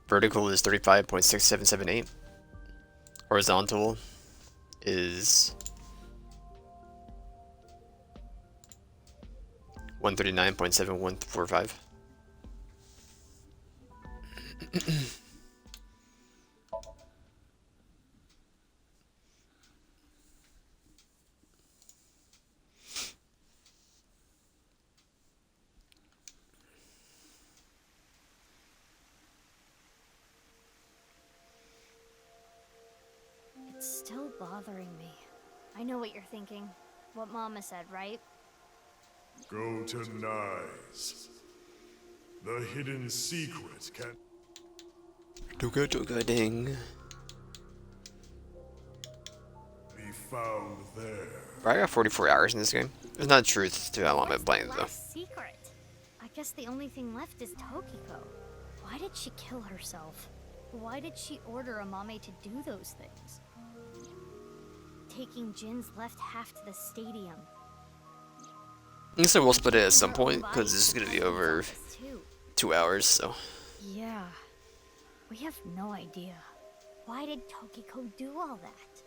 vertical is 35.6778. Horizontal is 139.7145. It's still bothering me. I know what you're thinking. What Mama said, right? Go to Nyes. The hidden secret can... Tuga ding. be found there. Bro, I got 44 hours in this game. There's not truth to how long I've been playing though. Secret. I guess the only thing left is Tokiko. Why did she kill herself? Why did she order Amame to do those things? Taking Jin's left half to the stadium. So we'll split it at some point, because this is going to be over 2 hours, so. Yeah. We have no idea. Why did Tokiko do all that?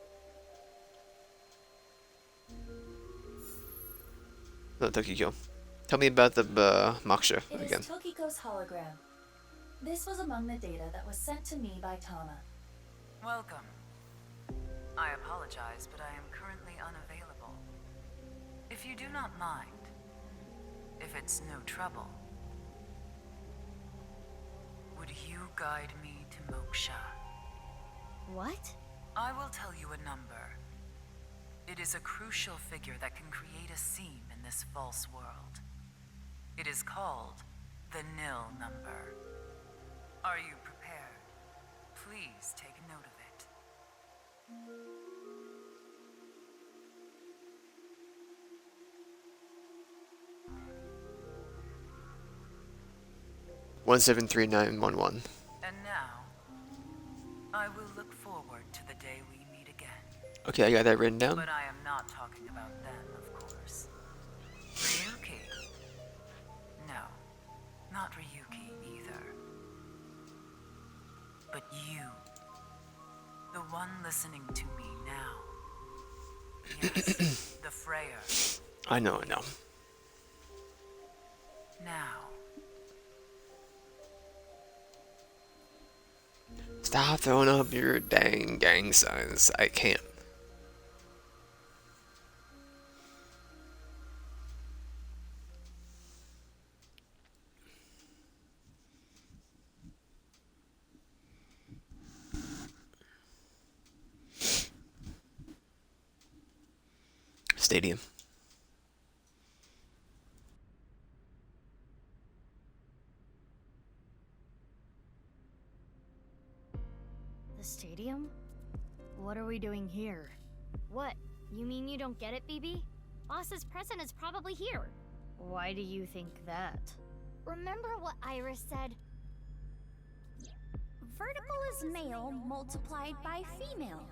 No, Tokiko. Tell me about the Moksha It again. is Tokiko's hologram. This was among the data that was sent to me by Tama. Welcome. I apologize, but I am currently unavailable. If you do not mind, if it's no trouble, would you guide me to Moksha? What? I will tell you a number. It is a crucial figure that can create a seam in this false world. It is called the nil number. Are you prepared? Please take note of it. 173911. And now, I will look forward to the day we meet again. Okay, I got that written down. But I am not talking about them, of course. Ryuki. No, not Ryuki either. But you. The one listening to me now. Yes, the Freya. I know. Now. Stop throwing up your dang gang signs. I can't. Stadium. The stadium? What are we doing here? What? You mean you don't get it, BB? Boss's present is probably here. Why do you think that? Remember what Iris said? Vertical is male multiplied by female.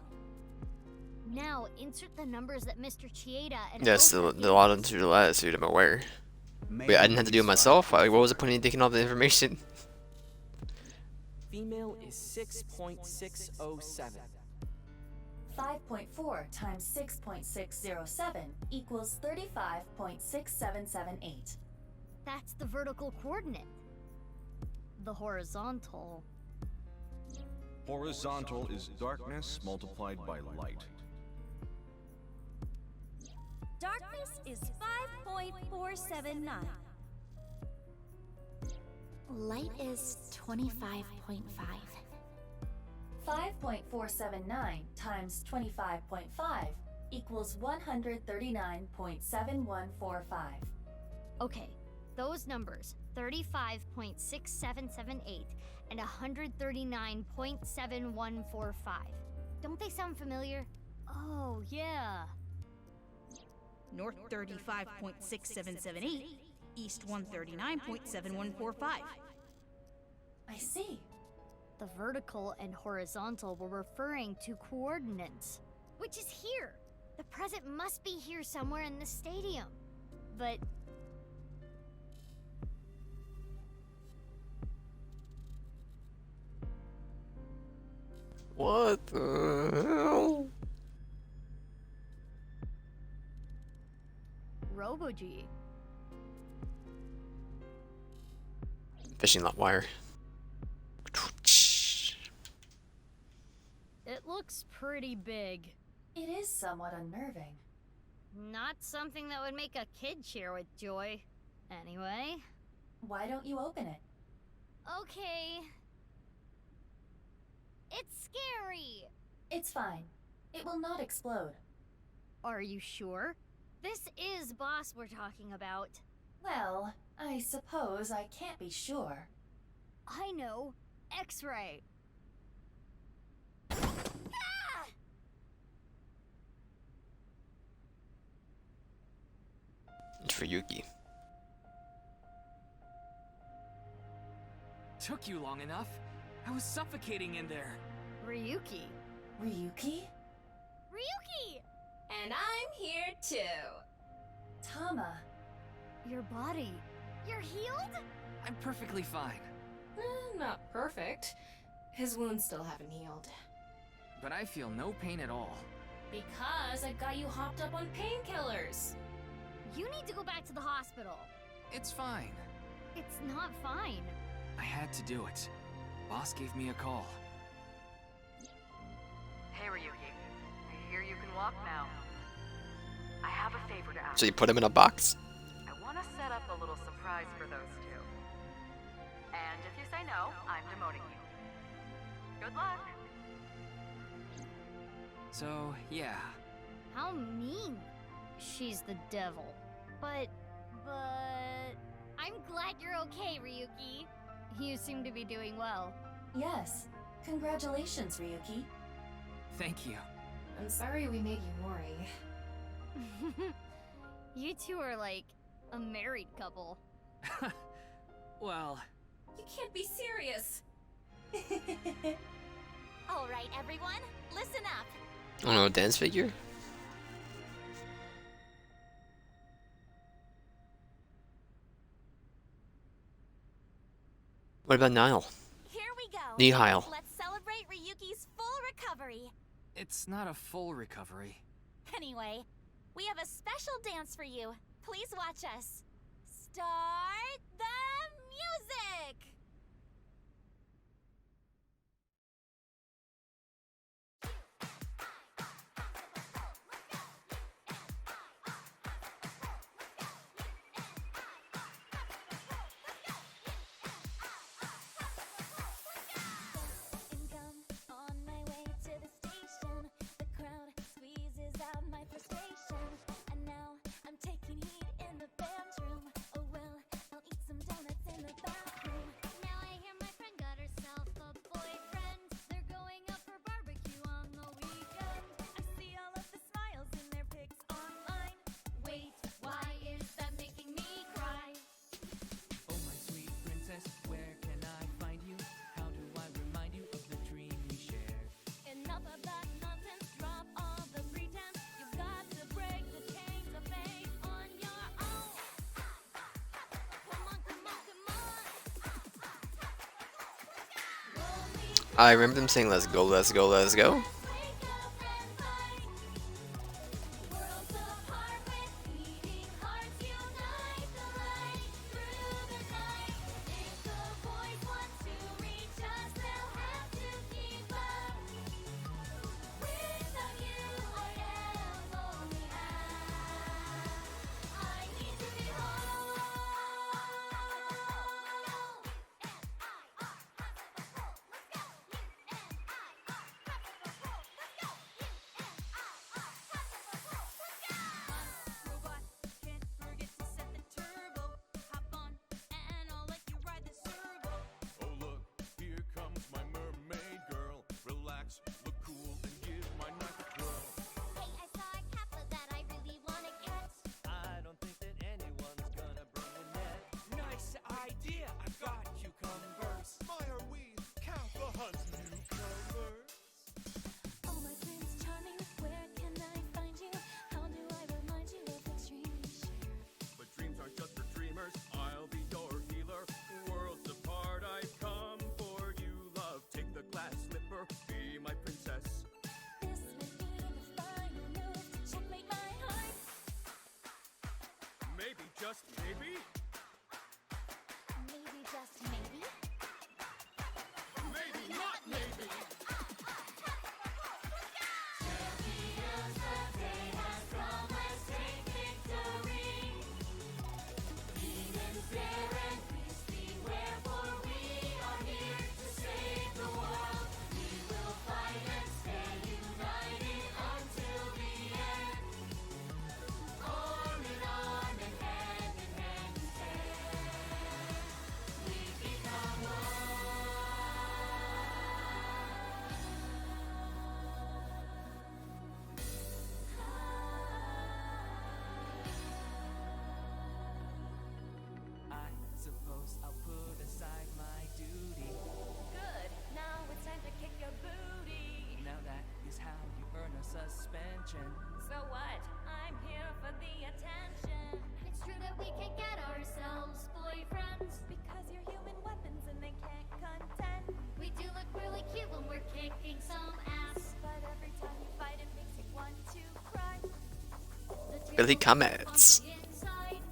Now, insert the numbers that Mr. Chieda and Yes, the bottom to the latitude, I'm aware. Wait, I didn't have to do it myself? Like, what was the point of taking all the information? Female is 6.607. 5.4 times 6.607 equals 35.6778. That's the vertical coordinate. The horizontal. Horizontal is darkness multiplied by light. Darkness is 5.479. Light is 25.5. 5.479 times 25.5 equals 139.7145. Okay, those numbers, 35.6778 and 139.7145. Don't they sound familiar? Oh, yeah. North 35.6778, east 139.7145. I see. The vertical and horizontal were referring to coordinates. Which is here. The present must be here somewhere in the stadium. But... What the hell? Robo-G. Fishing lot wire. It looks pretty big. It is somewhat unnerving. Not something that would make a kid cheer with joy. Anyway. Why don't you open it? Okay. It's scary. It's fine. It will not explode. Are you sure? This is Boss we're talking about. Well, I suppose I can't be sure. I know. X-ray. It's for Yuki. Took you long enough. I was suffocating in there. Ryuki. Ryuki? Ryuki! And I'm here too. Tama. Your body. You're healed? I'm perfectly fine. Not perfect. His wounds still haven't healed. But I feel no pain at all. Because I got you hopped up on painkillers. You need to go back to the hospital. It's fine. It's not fine. I had to do it. Boss gave me a call. Hey Ryuki, I hear you can walk now. I have a favor to ask. So you put him in a box? I want to set up a little surprise for those two. And if you say no, I'm demoting you. Good luck. So, yeah. How mean. She's the devil. But... I'm glad you're okay, Ryuki. You seem to be doing well. Yes. Congratulations, Ryuki. Thank you. I'm sorry we made you worry. You two are like a married couple. Well, You can't be serious. All right, everyone, listen up. I don't know, dance figure? What about Nile? Here we go. Nihil. Let's celebrate Ryuki's full recovery. It's not a full recovery. Anyway, we have a special dance for you. Please watch us. Start the music! I remember them saying, let's go, let's go, let's go. Just maybe? Maybe just maybe? Maybe not maybe! Champions, the day has come, let's take victory. Demons dare and beasts beware, for we are here to save the world. We will fight and stay united until the end. Arm in arm and hand in hand we stand. We become one. I suppose I'll put aside my duty. Good. Now it's time to kick your booty. Now that is how you earn a suspension. So what? I'm here for the attention. It's true that we can't get ourselves boyfriends, Because you're human weapons and they can't contend. we do look really cute when we're kicking some ass. But every time you fight, it makes you want to cry. The tears Billy will come on comments. the inside.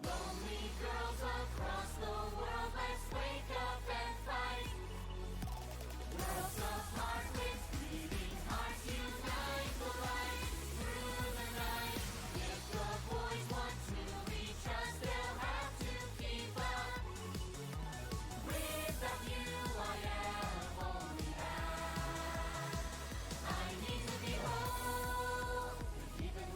Lonely girls across the world, let's wake up and fight. Worlds apart with beating hearts, unite the light through the night. If the boys want to reach us, they'll have to keep up. Without you, I am only half. I need to be whole, even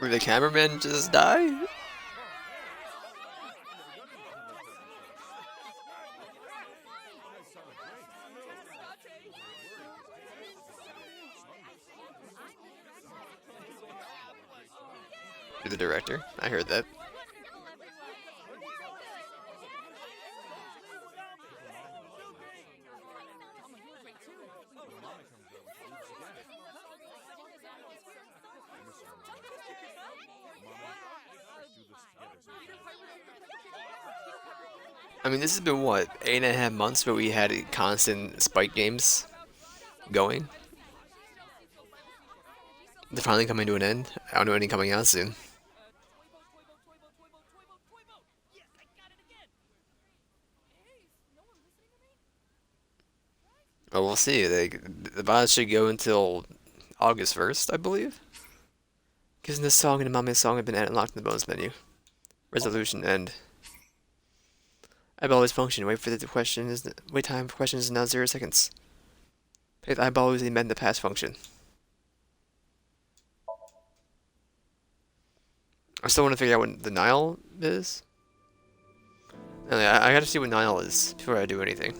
Will the cameraman just die? You're the director. I heard that. I mean, this has been what, 8.5 months, but we had constant Spike games going. They're finally coming to an end. I don't know any coming out soon. Well, we'll see. The VODs should go until August 1st, I believe. Because this song and the Mame song have been unlocked in the bonus menu. Resolution end. Eyeball always function. Wait time for question is now 0 seconds. Pick the eyeball always amend the past function. I still want to figure out what the Nile is. Anyway, I gotta see what Nile is before I do anything.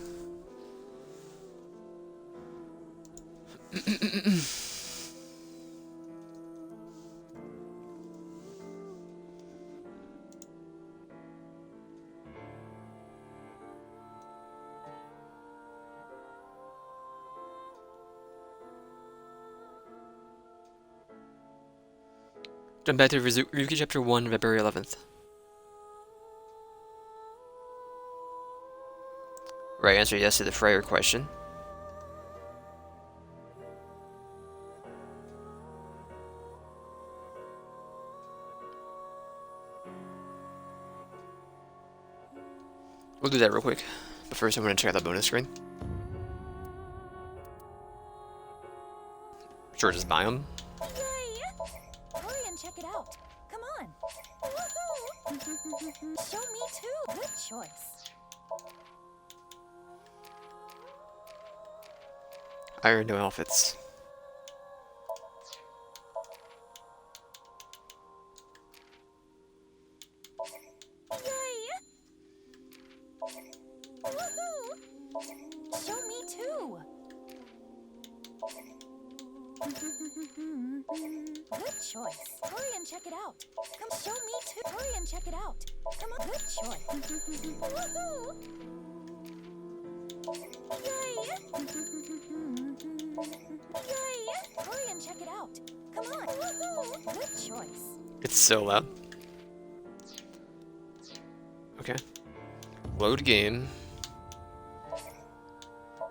Jump back to Ryuki Chapter 1, February 11th. Right answer yes to the Freyr question. We'll do that real quick. But first I'm going to check out the bonus screen. Sure, just buy them. Hurry and check it out. Come on. Woohoo! Show me too. Good choice. Iron no outfits. Show me too. Good choice. Hurry and check it out. Come show me too. Hurry and check it out. Come on. Good choice. Woohoo! Yay! Hurry and check it out. Come on. Woohoo! Good choice. It's so loud. Okay. Load game.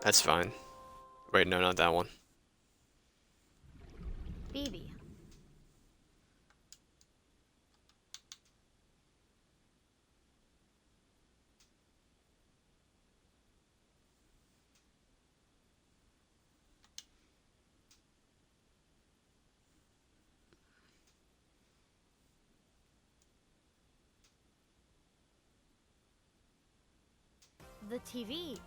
That's fine. Wait, no, not that one. Phoebe. The TV.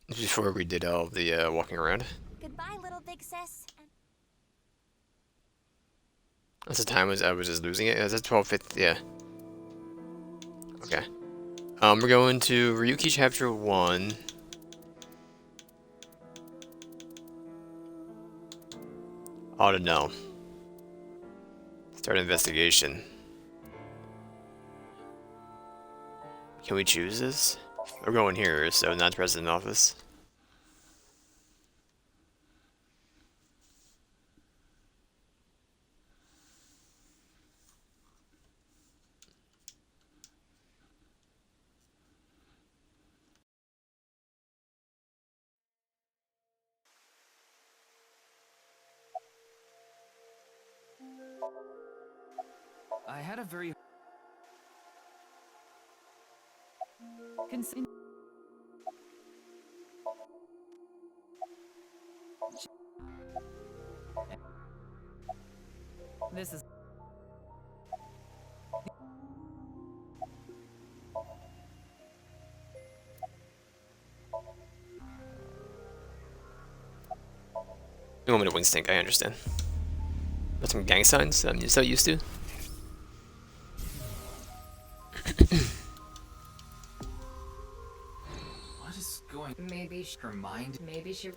Before we did all the walking around. Goodbye, little big sis. That's the time I was just losing it. Is that 12:50? Yeah. Okay. We're going to Ryuki Chapter 1. Ought to know. Start investigation. Can we choose this? We're going here, so not the president office. I had a very... This is... You want me to wing stink, I understand. That's some gang signs that I'm so used to. What is going? Maybe her mind. Maybe she.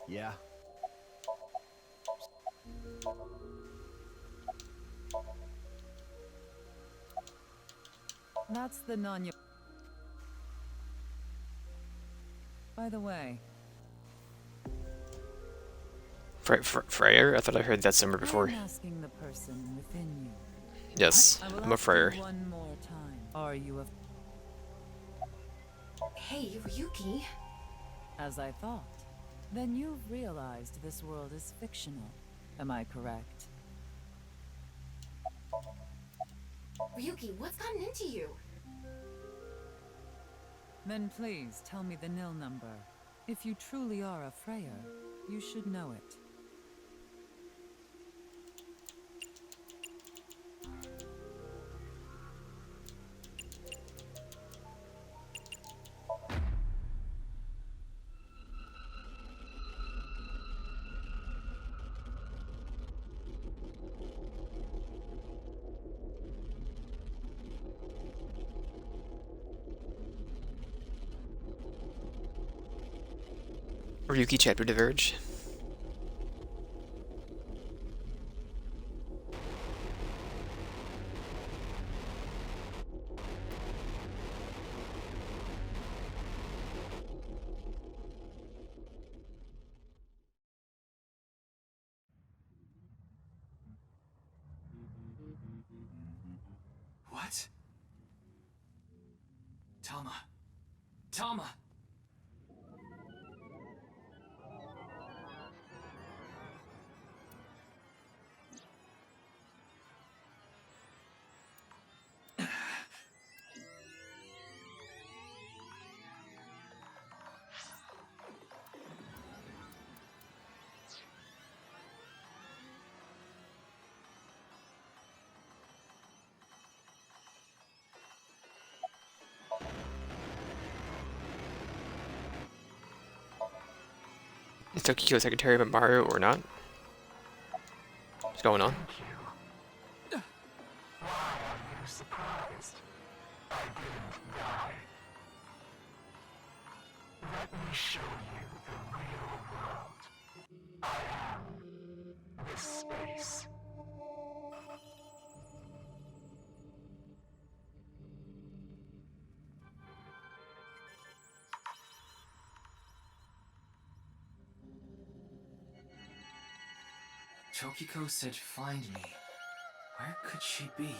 Yeah. That's the non. By the way, Freyr? I thought I heard that somewhere before. I'm asking the person within you. Yes, I will I'm a ask Freyr. you one more time. Are you a... Hey, Ryuki. As I thought. Then you've realized this world is fictional. Am I correct? Ryuki, what's gotten into you? Then please tell me the nil number. If you truly are a Freyr, you should know it. Ryuki chapter diverge. What? Tama. Tama! Is Tokyo Secretary of Mario or not? What's going on? Why are you surprised? I didn't die. Let me show you the real world. I am this space. Tokiko said find me. Where could she be?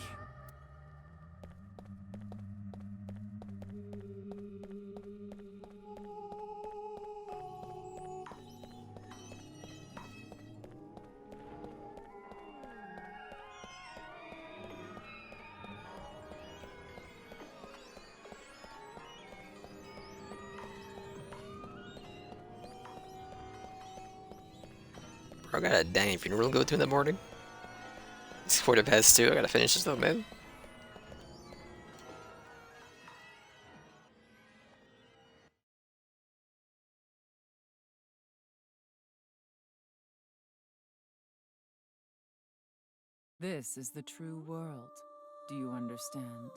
Bro, I got a dang funeral to go to in the morning. It's 2:15. I gotta finish this though, man. This is the true world. Do you understand?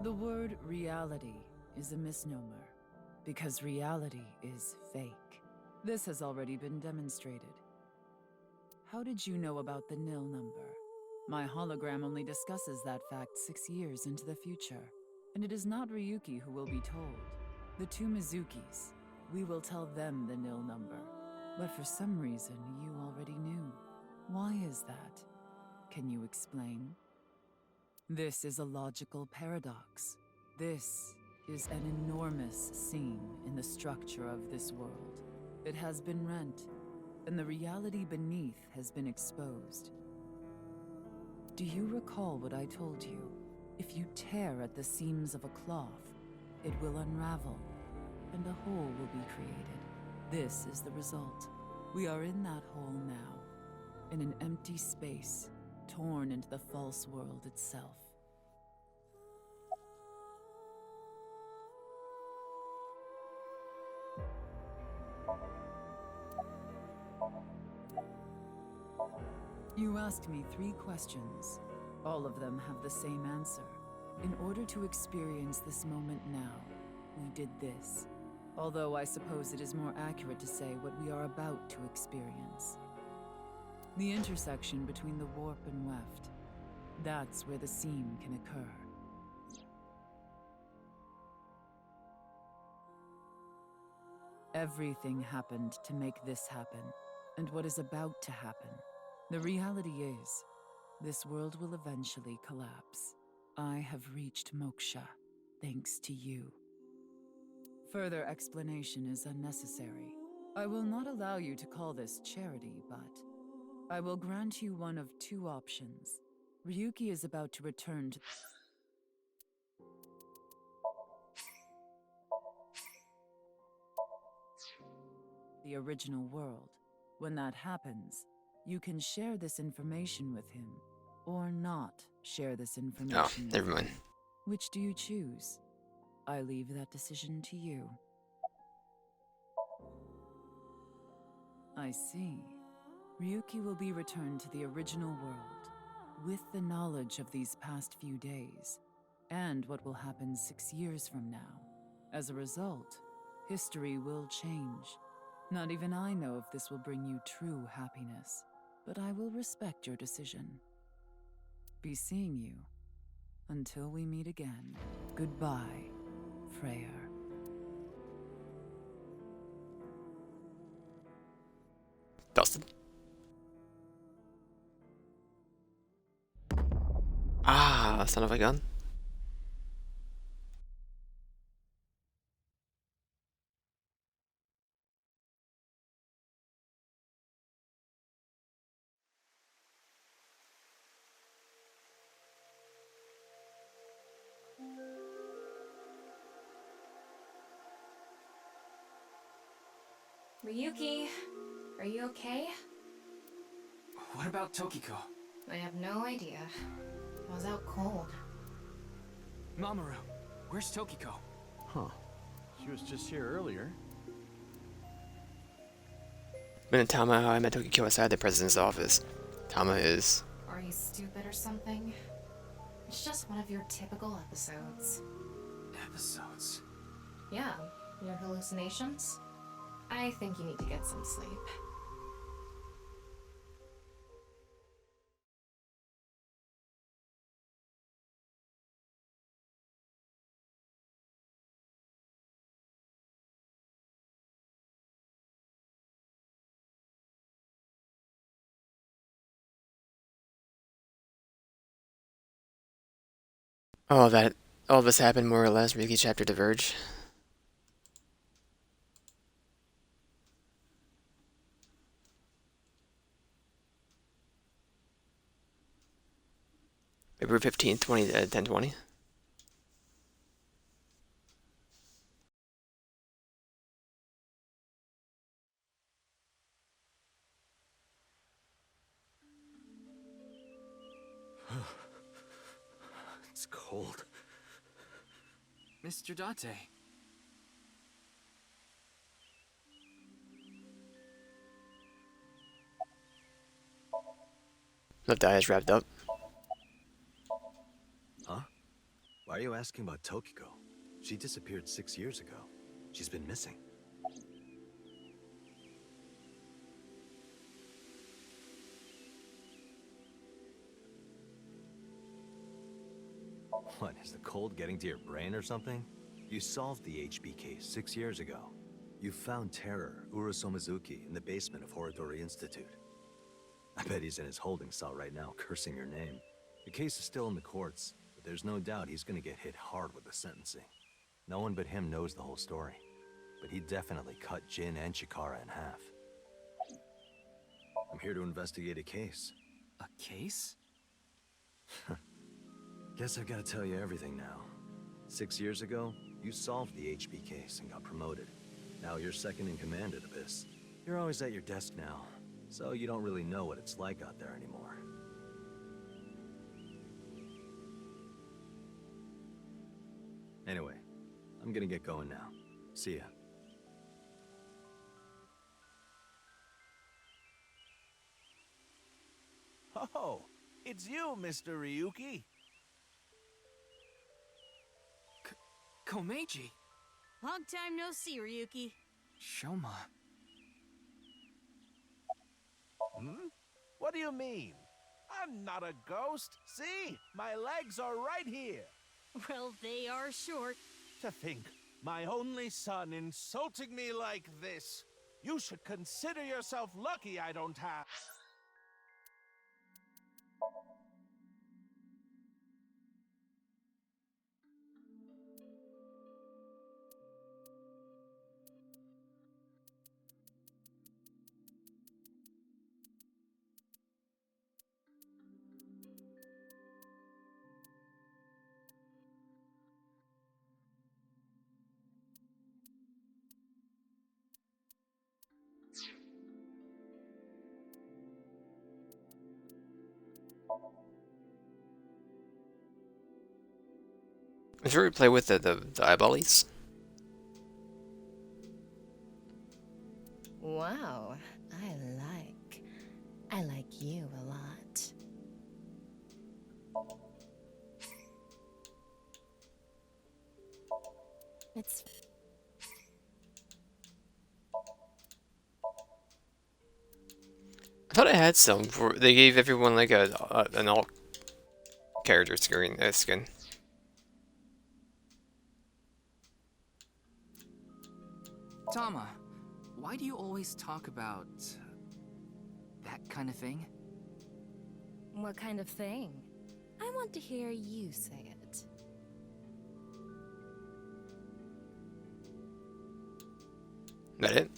The word reality is a misnomer, because reality is fake. This has already been demonstrated. How did you know about the nil number? My hologram only discusses that fact 6 years into the future. And it is not Ryuki who will be told. The two Mizukis. We will tell them the nil number. But for some reason, you already knew. Why is that? Can you explain? This is a logical paradox. This is an enormous seam in the structure of this world. It has been rent, and the reality beneath has been exposed. Do you recall what I told you? If you tear at the seams of a cloth, it will unravel, and a hole will be created. This is the result. We are in that hole now, in an empty space, torn into the false world itself. You asked me 3 questions. All of them have the same answer. In order to experience this moment now, we did this. Although I suppose it is more accurate to say what we are about to experience. The intersection between the warp and weft. That's where the seam can occur. Everything happened to make this happen, and what is about to happen. The reality is, this world will eventually collapse. I have reached moksha, thanks to you. Further explanation is unnecessary. I will not allow you to call this charity, but I will grant you one of 2 options. Ryuki is about to return to the original world. When that happens, you can share this information with him, or not share this information with never mind. him. Which do you choose? I leave that decision to you. I see. Ryuki will be returned to the original world, with the knowledge of these past few days, and what will happen 6 years from now. As a result, history will change. Not even I know if this will bring you true happiness, but I will respect your decision. Be seeing you. Until we meet again, goodbye, Freyr. Busted. Ah, son of a gun. Ryuki, are you okay? What about Tokiko? I have no idea. I was out cold. Mamoru, where's Tokiko? Huh. She was just here earlier. I'm gonna tell Tama how I met Tokiko outside the president's office. Tama is... Are you stupid or something? It's just one of your typical episodes. Episodes? Yeah, your hallucinations? I think you need to get some sleep. All of this happened more or less. Ryuki chapter diverge. February 15th, 10/20. It's cold. Mr. Date. Love Die is wrapped up. Huh? Why are you asking about Tokiko? She disappeared 6 years ago. She's been missing. What, is the cold getting to your brain or something? You solved the HB case 6 years ago. You found Terror, Urusomizuki, in the basement of Horodori Institute. I bet he's in his holding cell right now, cursing your name. The case is still in the courts, but there's no doubt he's gonna get hit hard with the sentencing. No one but him knows the whole story, but he definitely cut Jin and Chikara in half. I'm here to investigate a case. A case? Guess I've got to tell you everything now. 6 years ago, you solved the HB case and got promoted. Now you're second in command at Abyss. You're always at your desk now, so you don't really know what it's like out there anymore. Anyway, I'm gonna get going now. See ya. Oh, it's you, Mr. Ryuki. Komeiji! Long time no see, Ryuki. Shoma. Hmm? What do you mean? I'm not a ghost. See? My legs are right here. Well, they are short. To think, my only son insulting me like this. You should consider yourself lucky I don't have... Did you ever play with the eyeballies? Wow, I like you a lot. It's I thought I had some. They gave everyone like an alt character skin. Tama, why do you always talk about that kind of thing? what kind of thing? I want to hear you say it. That it?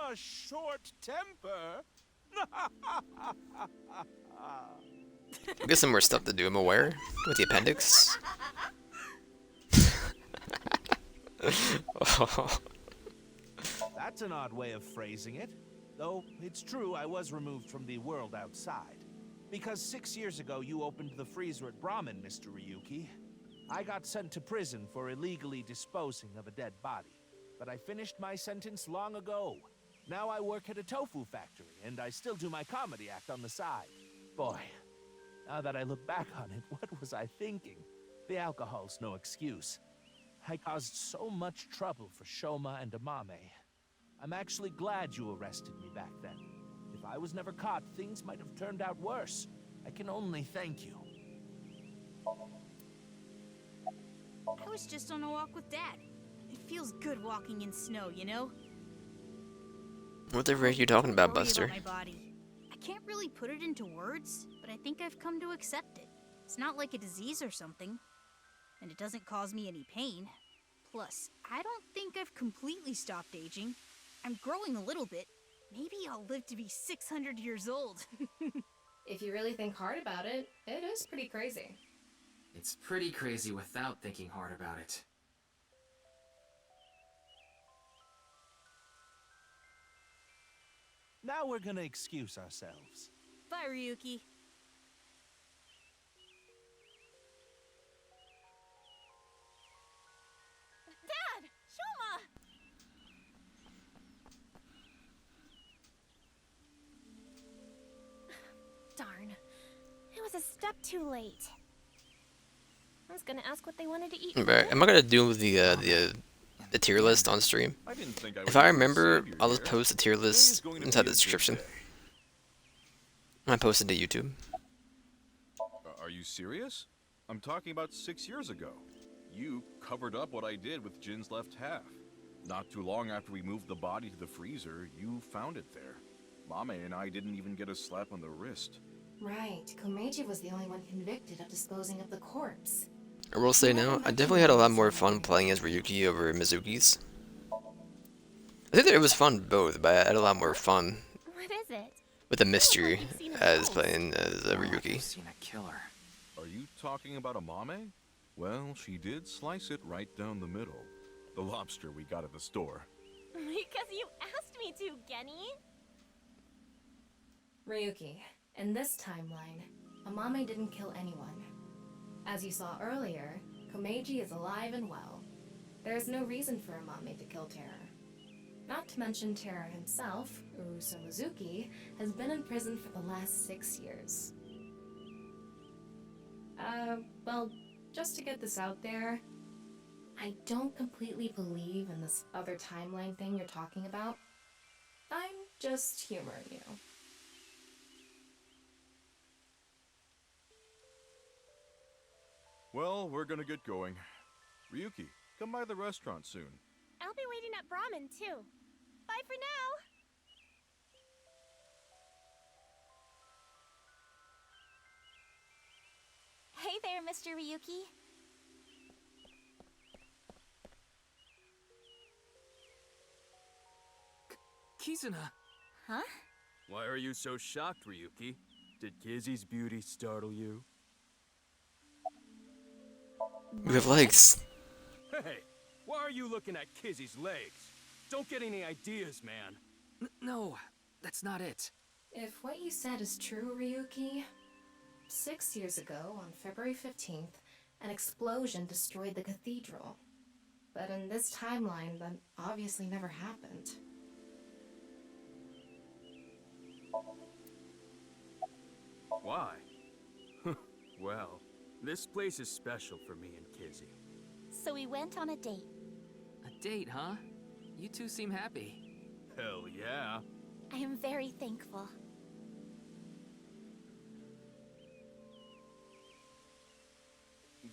A short temper? We got some more stuff to do, I'm aware, with the appendix. Oh. That's an odd way of phrasing it. Though, it's true I was removed from the world outside. Because 6 years ago you opened the freezer at Brahmin, Mr. Ryuki. I got sent to prison for illegally disposing of a dead body. But I finished my sentence long ago. Now I work at a tofu factory, and I still do my comedy act on the side. Boy, now that I look back on it, what was I thinking? The alcohol's no excuse. I caused so much trouble for Shoma and Amame. I'm actually glad you arrested me back then. If I was never caught, things might have turned out worse. I can only thank you. I was just on a walk with Dad. It feels good walking in snow, you know? What the frick are you talking about, Worry Buster? about my body. I can't really put it into words, but I think I've come to accept it. It's not like a disease or something, and it doesn't cause me any pain. Plus, I don't think I've completely stopped aging. I'm growing a little bit. Maybe I'll live to be 600 years old. If you really think hard about it, it is pretty crazy. It's pretty crazy without thinking hard about it. Now we're gonna excuse ourselves. Bye, Ryuki. up too late. I was gonna ask what they wanted to eat. Right. Am I gonna do the tier list on stream? If I remember, I'll just post the tier list inside the description. I posted to YouTube. Are you serious? I'm talking about 6 years ago. You covered up what I did with Jin's left half. Not too long after we moved the body to the freezer, you found it there. Mame and I didn't even get a slap on the wrist. Right, Komeiji was the only one convicted of disposing of the corpse. I will say now, I definitely had a lot more fun playing as Ryuki over Mizuki's. I think that it was fun both, but I had a lot more fun What is it? with the mystery as playing as Ryuki. Are you talking about a Mame? Well, she did slice it right down the middle. The lobster we got at the store. Because you asked me to, Genny! Ryuki, in this timeline, Amame didn't kill anyone. As you saw earlier, Komeiji is alive and well. There is no reason for Amame to kill Terror. Not to mention Terror himself, Uruso Mizuki, has been in prison for the last 6 years. Well, just to get this out there, I don't completely believe in this other timeline thing you're talking about. I'm just humoring you. Well, we're gonna get going. Ryuki, come by the restaurant soon. I'll be waiting at Brahmin, too. Bye for now! Hey there, Mr. Ryuki. Kizuna! Huh? Why are you so shocked, Ryuki? Did Kizzy's beauty startle you? You have legs. Hey, why are you looking at Kizzy's legs? Don't get any ideas, man. No, that's not it. If what you said is true, Ryuki, 6 years ago, on February 15th, an explosion destroyed the cathedral. But in this timeline, that obviously never happened. Why? Well, this place is special for me and Kizzy. So we went on a date. A date, huh? You two seem happy. Hell yeah. I am very thankful.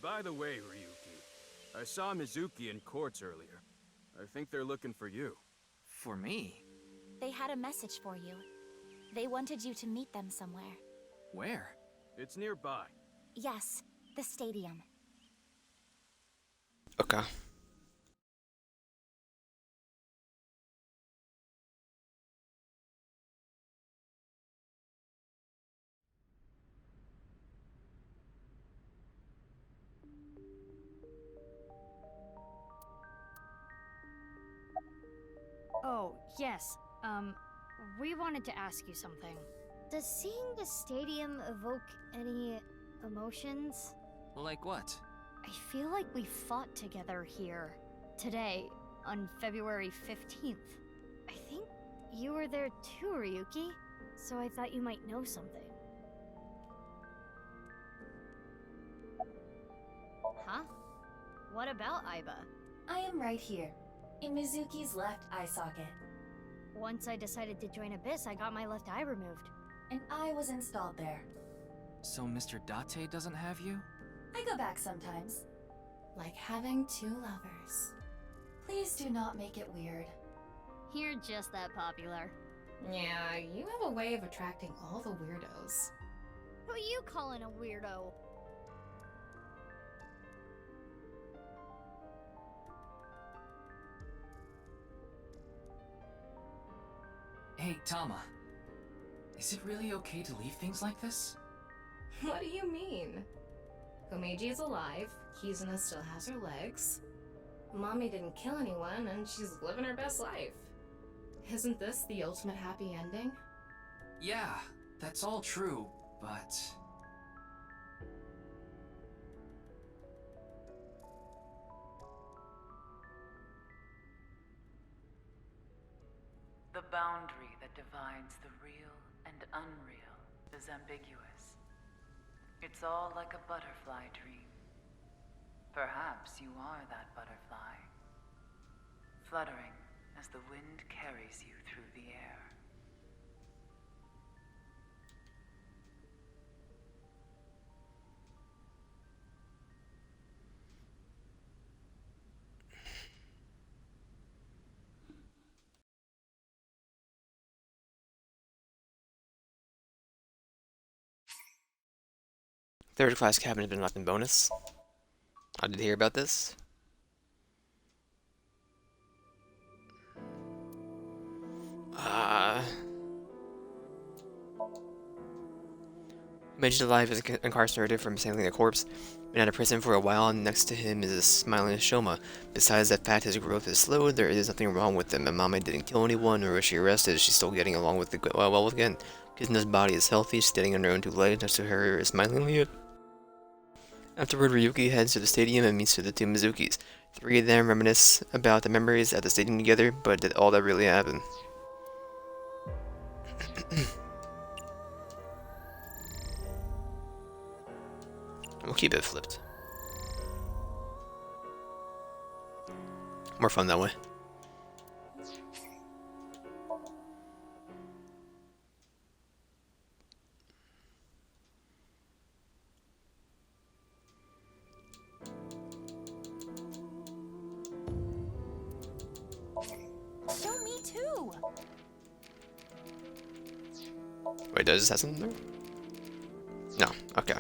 By the way, Ryuki, I saw Mizuki in courts earlier. I think they're looking for you. For me? They had a message for you. They wanted you to meet them somewhere. Where? It's nearby. Yes, the stadium. Okay. Oh, yes. We wanted to ask you something. Does seeing the stadium evoke any emotions? Like what? I feel like we fought together here today on February 15th. I think you were there too, Ryuki, so I thought you might know something. Huh? What about Aiba? I am right here, in Mizuki's left eye socket. Once I decided to join Abyss, I got my left eye removed. And I was installed there. So Mr. Date doesn't have you? I go back sometimes. Like having two lovers. Please do not make it weird. You're just that popular. Yeah, you have a way of attracting all the weirdos. Who you calling a weirdo? Hey, Tama. Is it really okay to leave things like this? What do you mean? Komeiji is alive, Kizuna still has her legs. Mommy didn't kill anyone, and she's living her best life. Isn't this the ultimate happy ending? Yeah, that's all true, but... The boundary that divides the real and unreal is ambiguous. It's all like a butterfly dream. Perhaps you are that butterfly, fluttering as the wind carries you through the air. Third class cabin has been left in bonus. How did you hear about this? Imagine alive is incarcerated for mishandling a corpse. Been out of prison for a while, and next to him is a smiling Shoma. Besides that fact, his growth is slow. There is nothing wrong with him. And Mama didn't kill anyone, or was she arrested? She's still getting along with the well again. Kizna's body is healthy, standing on her own two legs next to her is smilingly. Afterward, Ryuki heads to the stadium and meets with the two Mizukis. Three of them reminisce about the memories at the stadium together, but did all that really happen? We'll keep it flipped. More fun that way. Show me too. Wait, does this have something there? No, okay.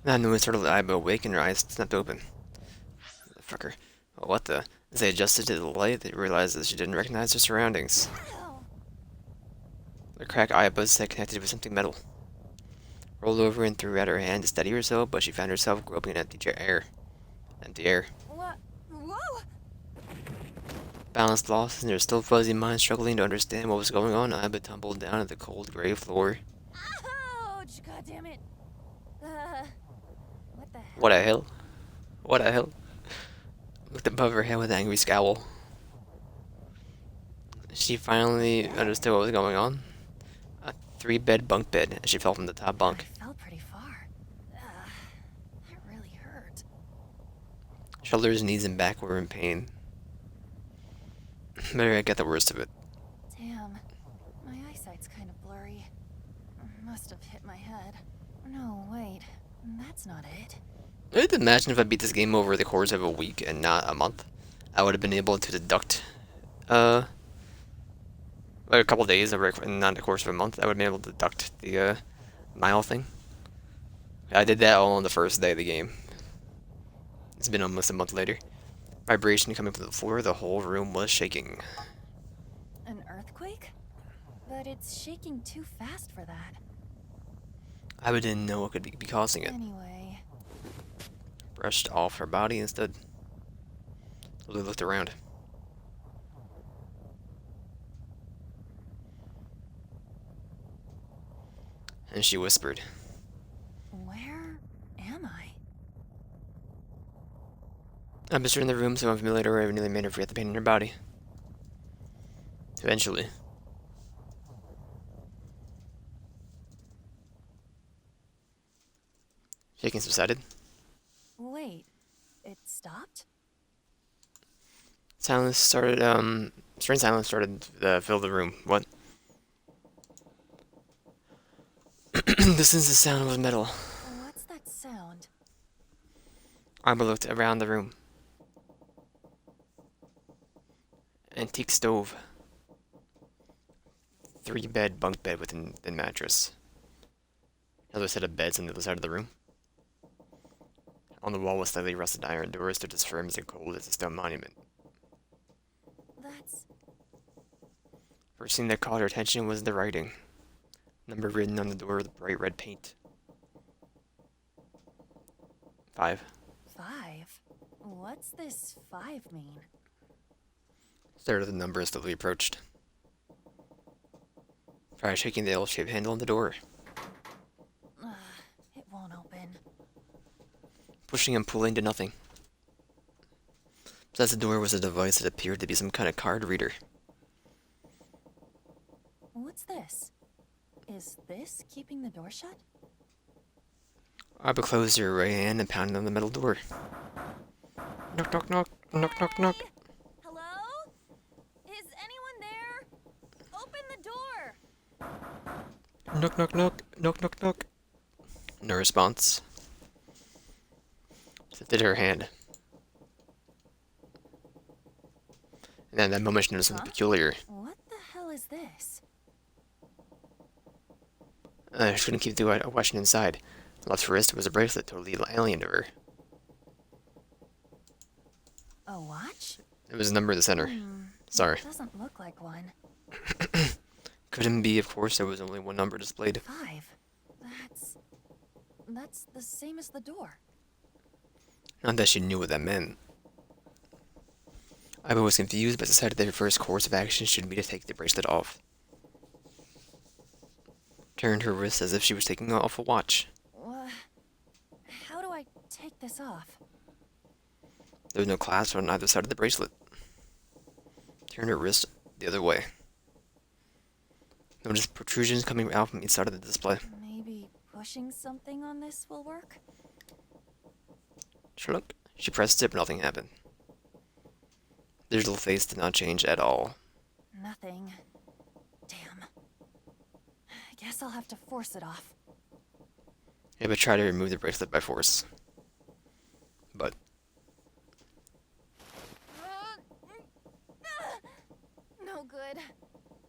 That noise startled Aiba awake and her eyes snapped open. Fucker. What the? As they adjusted to the light, they realized that she didn't recognize her surroundings. The crack Aiba's head connected with something metal. Rolled over and threw out her hand to steady herself, but she found herself groping in empty air. Empty air. What? Whoa! Balance lost, and her still fuzzy mind struggling to understand what was going on, Aiba tumbled down at the cold gray floor. Ouch! God damn it! What the hell? What a hell? What a hell? Looked above her head with an angry scowl. She finally understood what was going on. A 3-bed bunk bed, as she fell from the top bunk. I fell pretty far. That really hurt. Shoulders, knees, and back were in pain. Better I get the worst of it. Damn. My eyesight's kind of blurry. Must have hit my head. No, wait. That's not it. I'd imagine if I beat this game over the course of a week and not a month, I would have been able to deduct, like a couple days over, not the course of a month, I would have been able to deduct the, mile thing. I did that all on the first day of the game. It's been almost a month later. Vibration coming from the floor, the whole room was shaking. An earthquake? But it's shaking too fast for that. I didn't know what could be causing it. Anyway. Brushed off her body and stood. Slowly looked around. And she whispered. Where am I? I'm just in the room so unfamiliar to her, I nearly made her forget the pain in her body. Eventually. Shaking subsided. Wait, it stopped? Silence started, strange silence started to fill the room. What? This is the sound of metal. What's that sound? Arma looked around the room. Antique stove. 3-bed bunk bed with a mattress. Another set of beds on the other side of the room. On the wall with slightly rusted iron doors stood as firm as and cold as a stone monument. That's... First thing that caught her attention was the writing. Number written on the door with bright red paint. 5. 5? What's this 5 mean? Stared at the number and slowly approached. Tried shaking the L-shaped handle on the door. It won't open. pushing and pulling to nothing. Besides the door was a device that appeared to be some kind of card reader. What's this? Is this keeping the door shut? Abba closed her right hand and pounded on the metal door. Knock, knock, knock, knock, knock, knock. Hello? Is anyone there? Open the door! Knock, knock, knock, knock, knock, knock. No response. Lifted her hand. And at that moment she noticed something peculiar. What the hell is this? She couldn't keep the question inside. Left wrist was a bracelet totally alien to her. A watch? It was a number in the center. Sorry. Doesn't look like one. Couldn't be, of course, there was only one number displayed. 5. That's the same as the door. Not that she knew what that meant. Iba was confused, but decided that her first course of action should be to take the bracelet off. Turned her wrist as if she was taking off a watch. How do I take this off? There was no clasp on either side of the bracelet. Turned her wrist the other way. Noticed protrusions coming out from each side of the display. Maybe pushing something on this will work? Shrunk. She pressed it, but nothing happened. The digital face did not change at all. Nothing. Damn. I guess I'll have to force it off. Iba tried to remove the bracelet by force. But No good.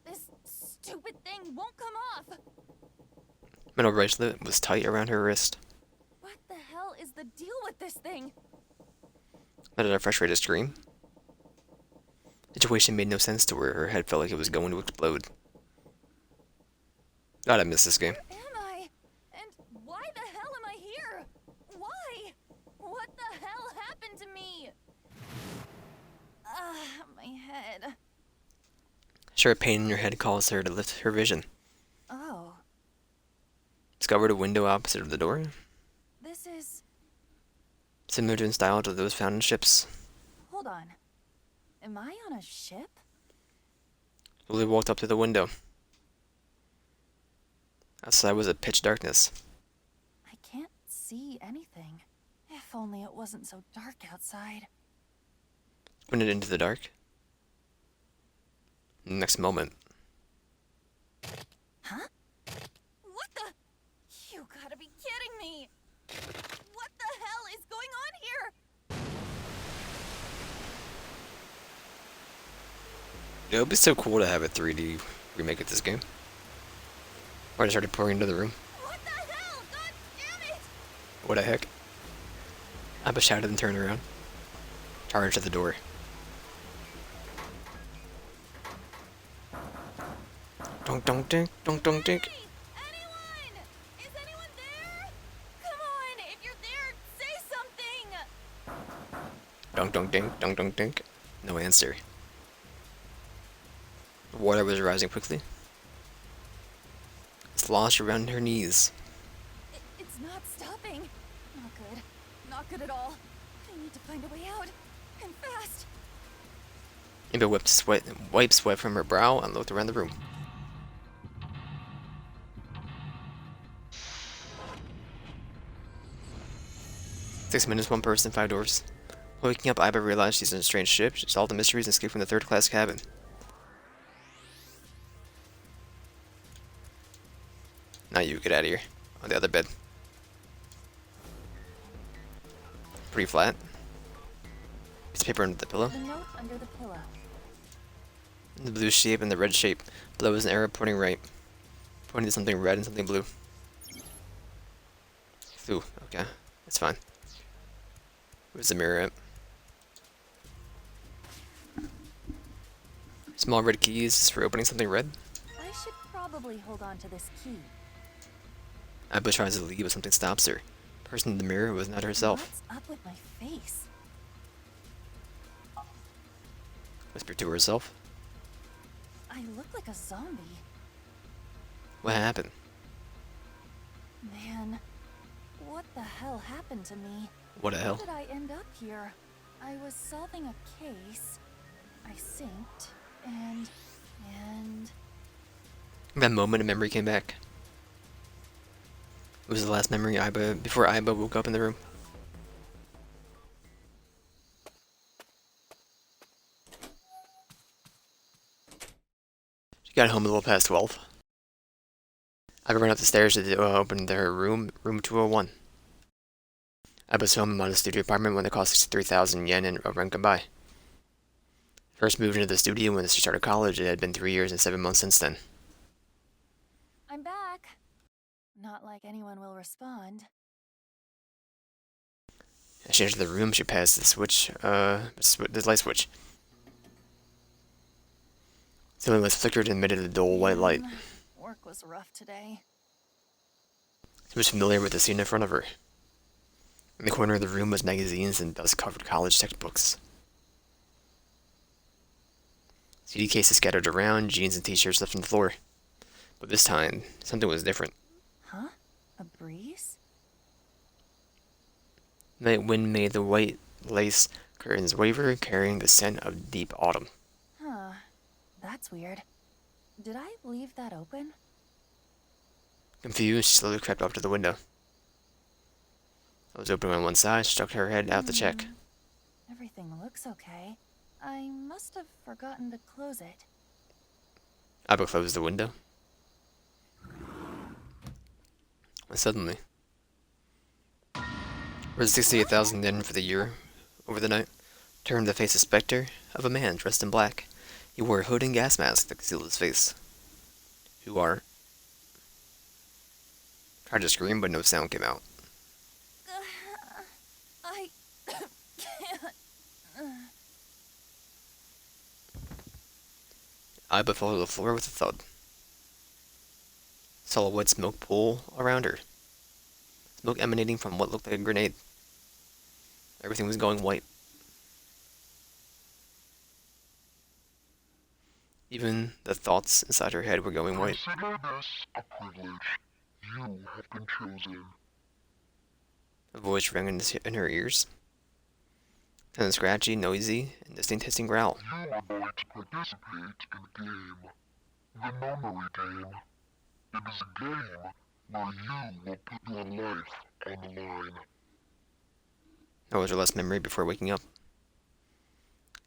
This stupid thing won't come off. metal bracelet was tight around her wrist. What the hell is the deal with this thing? Let out a frustrated scream. The situation made no sense to her. Her head felt like it was going to explode. God, I miss this game. Where am I? And why the hell am I here? Why? What the hell happened to me? My head. Sharp pain in her head caused her to lift her vision. Oh, Discovered a window opposite of the door, this is... similar in style to those found in ships. Hold on. Am I on a ship? Slowly walked up to the window. Outside was a pitch darkness. I can't see anything. If only it wasn't so dark outside. Went into the dark. Next moment, Huh? What the? You gotta be kidding me! What the hell is going on here? it would be so cool to have a 3D remake of this game. Or I started pouring into the room. What the hell? God damn it! What the heck? Abba shouted and turned around. Charged at the door. Donk donk dink, donk donk dink. Anyone? Is anyone there? Come on, if you're there, say something! Donk donk dink, donk donk dink. No answer. The water was rising quickly. Sloshed around her knees. It's not stopping. Not good. Not good at all. I need to find a way out. And fast. Eva wiped sweat from her brow and looked around the room. 6 minutes, 1 person, 5 doors. Waking up, Iba realized she's in a strange ship. She solved the mysteries and escaped from the third-class cabin. Now you get out of here. On the other bed. Pretty flat. Piece of paper under the pillow. The note under the pillow. The blue shape and the red shape. Below is an arrow pointing right. Pointing to something red and something blue. Ooh, okay. That's fine. Where's the mirror at? Small red keys for opening something red. I should probably hold on to this key. Abba tries to leave, but something stops her. The person in the mirror was not herself. What's up with my face? Whispered to herself. I look like a zombie. What happened? Man, what the hell happened to me? What the hell? How did I end up here? I was solving a case. I synced, and... That moment of memory came back. It was the last memory before Aiba woke up in the room. She got home a little past 12. Aiba ran up the stairs to open her room 201. Aiba's home in modest studio apartment when it cost 63,000 yen and a rent goodbye. First moved into the studio when she started college. It had been 3 years and 7 months since then. I'm back. Not like anyone will respond. As she entered the room, she passed the light switch. The ceiling lights flickered and emitted a dull white light. Work was rough today. She was familiar with the scene in front of her. In the corner of the room was magazines and dust-covered college textbooks. CD cases scattered around, jeans and t-shirts left on the floor. But this time, something was different. Huh? A breeze? Night wind made the white lace curtains waver, carrying the scent of deep autumn. Huh. That's weird. Did I leave that open? Confused, she slowly crept up to the window. It was open on one side. She stuck her head out to check. Everything looks okay. I must have forgotten to close it. Aiba closed the window. And suddenly, where the 68,000 yen for the year over the night turned to face a specter of a man dressed in black. He wore a hood and gas mask that concealed his face. Who are? Tried to scream, but no sound came out. I can't. Aiba fell to the floor with a thud. Saw a wet smoke pool around her. Smoke emanating from what looked like a grenade. Everything was going white. Even the thoughts inside her head were going white. Consider this a privilege. You have been chosen. A voice rang in her ears. And a scratchy, noisy, and distinct hissing growl. You are going to participate in a game. The memory game. It is a game where you will put your life on the line. That was her last memory before waking up.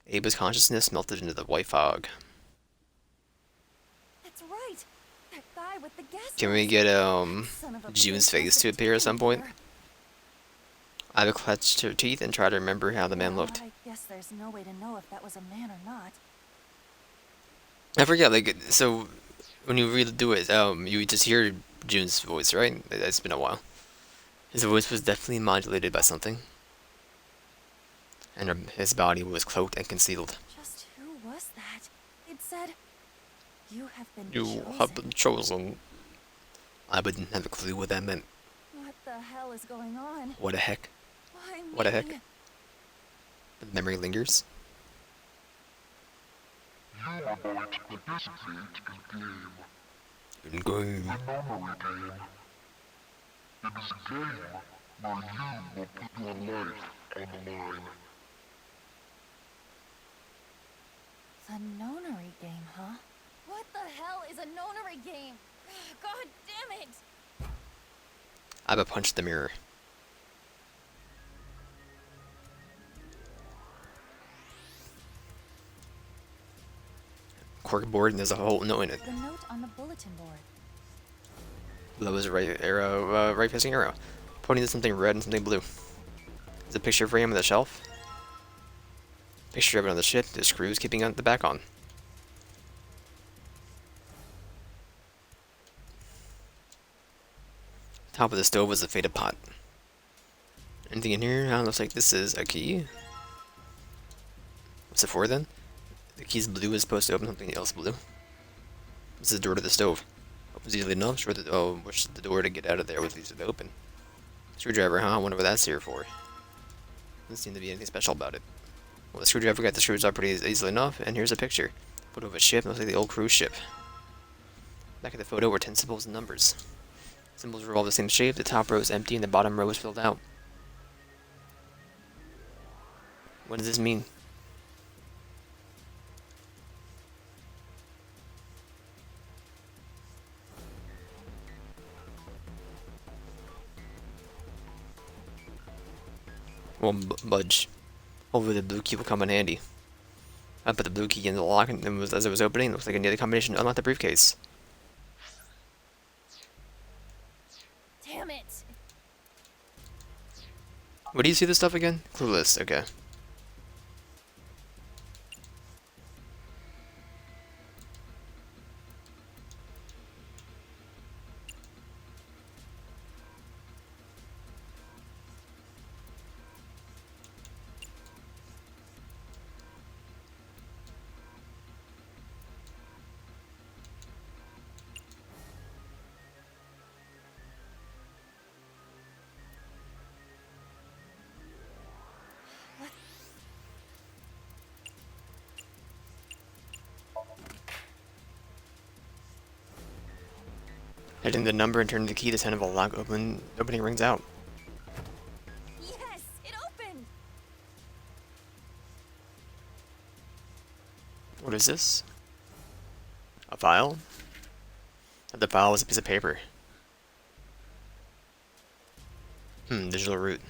Aiba's consciousness melted into the white fog. That's right. That guy with the gas. Can we get June's face to appear at some point? Aiba clenched her teeth and tried to remember how the man looked. I guess there's no way to know if that was a man or not. I forget, like, so when you really do it, you just hear June's voice, right? It's been a while. His voice was definitely modulated by something. And his body was cloaked and concealed. Just who was that? It said, "You have been You chosen." have been chosen. Aiba didn't have a clue what that meant. What the hell is going on? What the heck? Why me? What the heck? But the memory lingers. You are going to participate in a game. In game. The memory game. It is a game where you will put your life on the line. The nonary game, huh? What the hell is a nonary game? God damn it! Aiba punched the mirror. Corkboard, and there's a whole note in it. The note on the bulletin board. Below is a right arrow, right facing arrow, pointing to something red and something blue. There's a picture frame on the shelf. Picture of it on the ship, the screws keeping the back on. Top of the stove was a faded pot. Anything in here? Looks like this is a key. What's it for then? The key's blue is supposed to open something else blue. This is the door to the stove. Opens easily enough. Sure, wish the door to get out of there was easily open. Screwdriver, huh? I wonder what that's here for. Doesn't seem to be anything special about it. Well, the screwdriver got the screws out pretty easily enough, and here's a picture. Photo of a ship, looks like the old cruise ship. Back of the photo were 10 symbols and numbers. Symbols were all the same shape, the top row was empty and the bottom row was filled out. What does this mean? Well, budge. Hopefully the blue key will come in handy. I put the blue key in the lock, and as it was opening, it looks like I need a combination to unlock the briefcase. Damn it! Where do you see this stuff again? Clueless, okay. Hitting the number and turning the key, the sound of a lock opening rings out. Yes, it opened. What is this? A file? The file was a piece of paper. Digital root.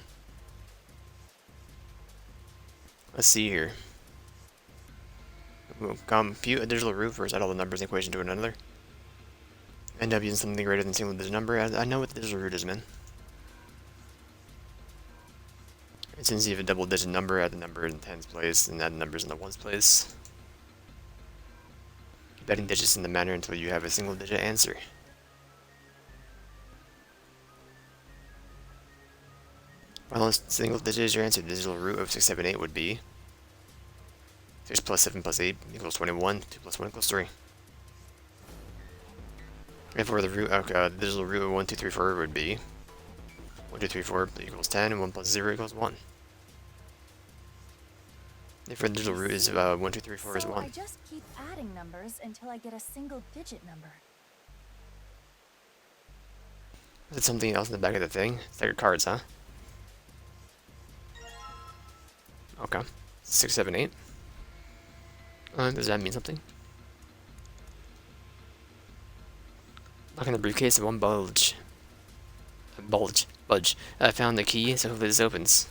Let's see here. We'll compute a digital root first, add all the numbers in the equation to another. End up using something greater than single digit number. I know what the digital root is, man. And since you have a double digit number, add the number in the tens place, and add the numbers in the ones place. Keep adding digits in the manner until you have a single digit answer. Final single digit is your answer. The digital root of 678 would be 6 plus 7 plus 8 equals 21. 2 plus 1 equals 3. And for the root, the digital root of 1, 2, 3, 4 would be 1, 2, 3, 4 equals 10, and 1 plus 0 equals 1. And for the digital root is 1, 2, 3, 4 is 1. I just keep adding numbers until I get a single digit number. Is it something else in the back of the thing? It's like your cards, huh? Okay. 6, 7, 8. Does that mean something? Locking the briefcase in one budge. Budge. I found the key, so hopefully this opens.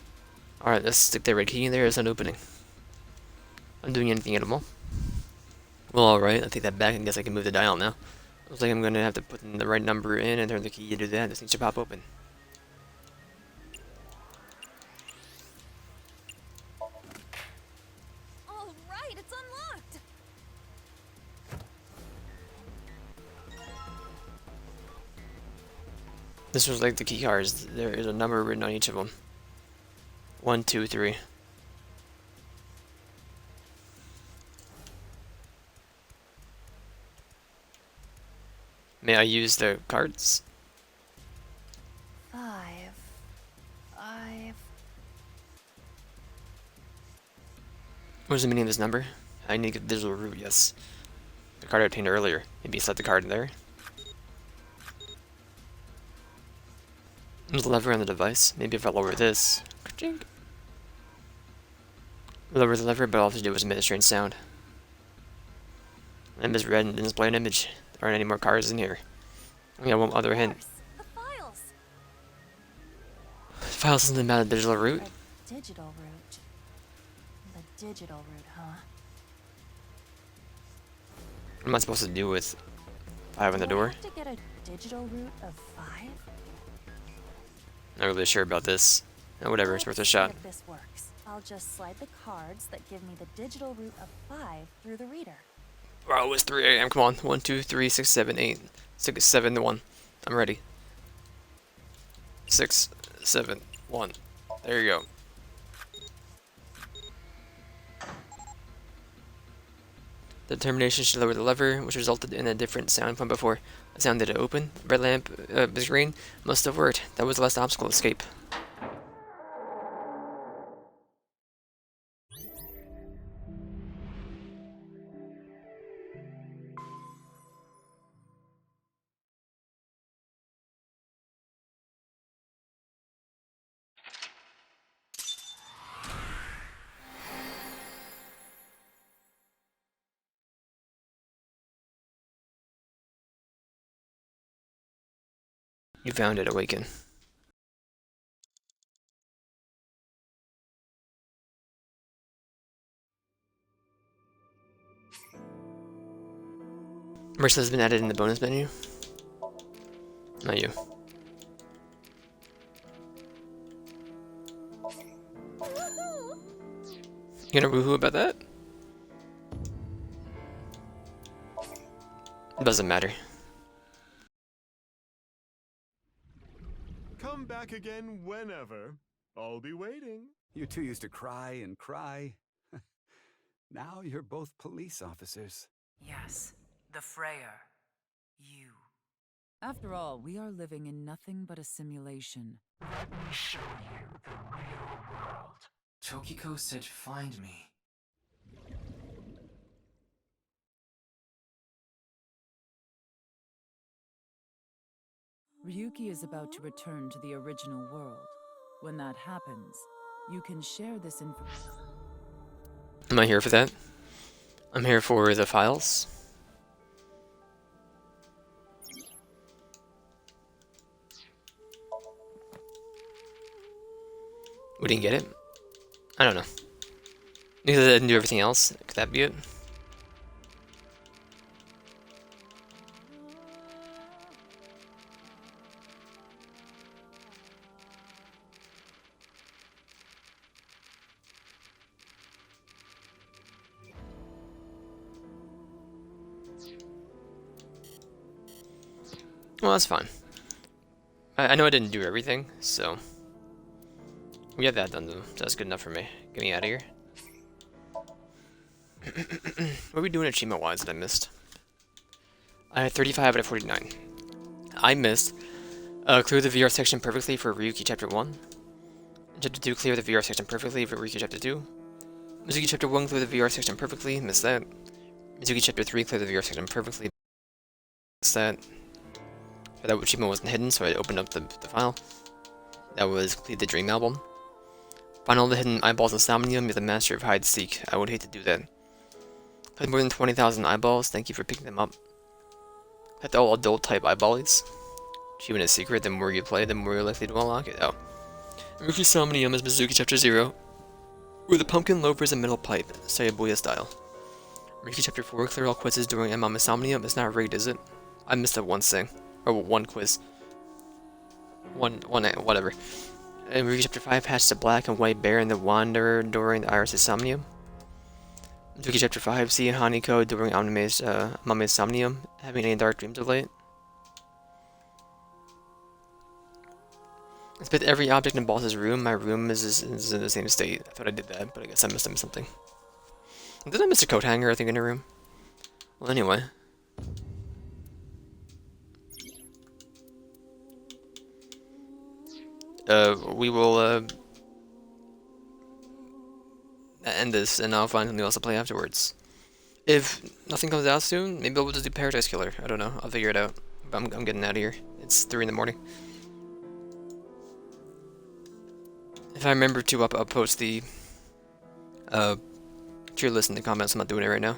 Alright, let's stick the red key in there. It's not opening. I'm doing anything at all. Well, alright, I'll take that back and guess I can move the dial now. Looks like I'm gonna have to put in the right number in and turn the key to do that. This thing should pop open. All right, it's unlocked. This was like the key cards. There is a number written on each of them. 1, 2, 3. May I use the cards? 5, 5. What is the meaning of this number? I need to get the digital root, yes. The card I obtained earlier. Maybe select the card in there. There's a lever on the device. Maybe if I lower this. Lower the lever, but all I have to do is emit a strange sound. Image is red and display an image. There aren't any more cards in here. We got one other hint. The files. Files isn't about a digital root. A digital root. The digital root, huh? What am I supposed to do with 5 on the door? Do I have to get a digital root of 5? Not really sure about this. Whatever, it's worth a shot. Let's see if this works. I'll just slide the cards that give me the digital root of 5 through the reader. Wow, it's 3 a.m. Come on. 1, 2, 3, 6, 7, 8. 6, 7, 1. I'm ready. 6, 7, 1. There you go. The determination should lower the lever, which resulted in a different sound from before. A sound did it open. Red lamp, screen must have worked. That was the last obstacle escape. You found it, awaken. Mercy has been added in the bonus menu. Not you. You gonna woohoo about that? Doesn't matter. Come back again whenever. I'll be waiting. You two used to cry and cry. Now you're both police officers. Yes, the Freyer. You. After all, we are living in nothing but a simulation. Let me show you the real world. Tokiko said find me. Ryuki is about to return to the original world. When that happens, you can share this information. Am I here for that? I'm here for the files. We didn't get it? I don't know. Because I didn't do everything else. Could that be it? Well, that's fine. I know I didn't do everything, so... We have that done, though. So that's good enough for me. Get me out of here. What are we doing achievement-wise that I missed? I had 35 out of 49. I missed clear the VR section perfectly for Ryuki Chapter 1. Chapter 2, clear the VR section perfectly for Ryuki Chapter 2. Mizuki Chapter 1, clear the VR section perfectly. Missed that. Mizuki Chapter 3, clear the VR section perfectly. Missed that. That achievement wasn't hidden, so I opened up the file. That was complete the Dream album. Find all the hidden eyeballs in SOMNIUM. You're the master of hide seek. I would hate to do that. Collect more than 20,000 eyeballs. Thank you for picking them up. Collect all adult type eyeballs. Achievement is secret. The more you play, the more you're likely to unlock it. Oh. Ryuki SOMNIUM is Mizuki Chapter 0. Where the pumpkin loafers and metal pipe. Sayabuya style. Ryuki Chapter 4. Clear all quizzes during MM SOMNIUM. It's not rigged, is it? I missed that one thing. Or one quiz. Whatever. And Ryuki Chapter 5 hatched the black and white bear and the wanderer during the Iris' Somnium. Ryuki Chapter 5, see Haniko during Amame's Somnium, having any dark dreams of late. Inspect every object in boss's room. My room is in the same state. I thought I did that, but I guess I missed something. Did I miss a coat hanger, I think, in your room? Well, anyway. We will end this, and I'll find something else to play afterwards. If nothing comes out soon, maybe we'll just do Paradise Killer. I don't know. I'll figure it out. I'm getting out of here. It's 3 in the morning. If I remember to, I'll post the tier list in the comments. I'm not doing it right now.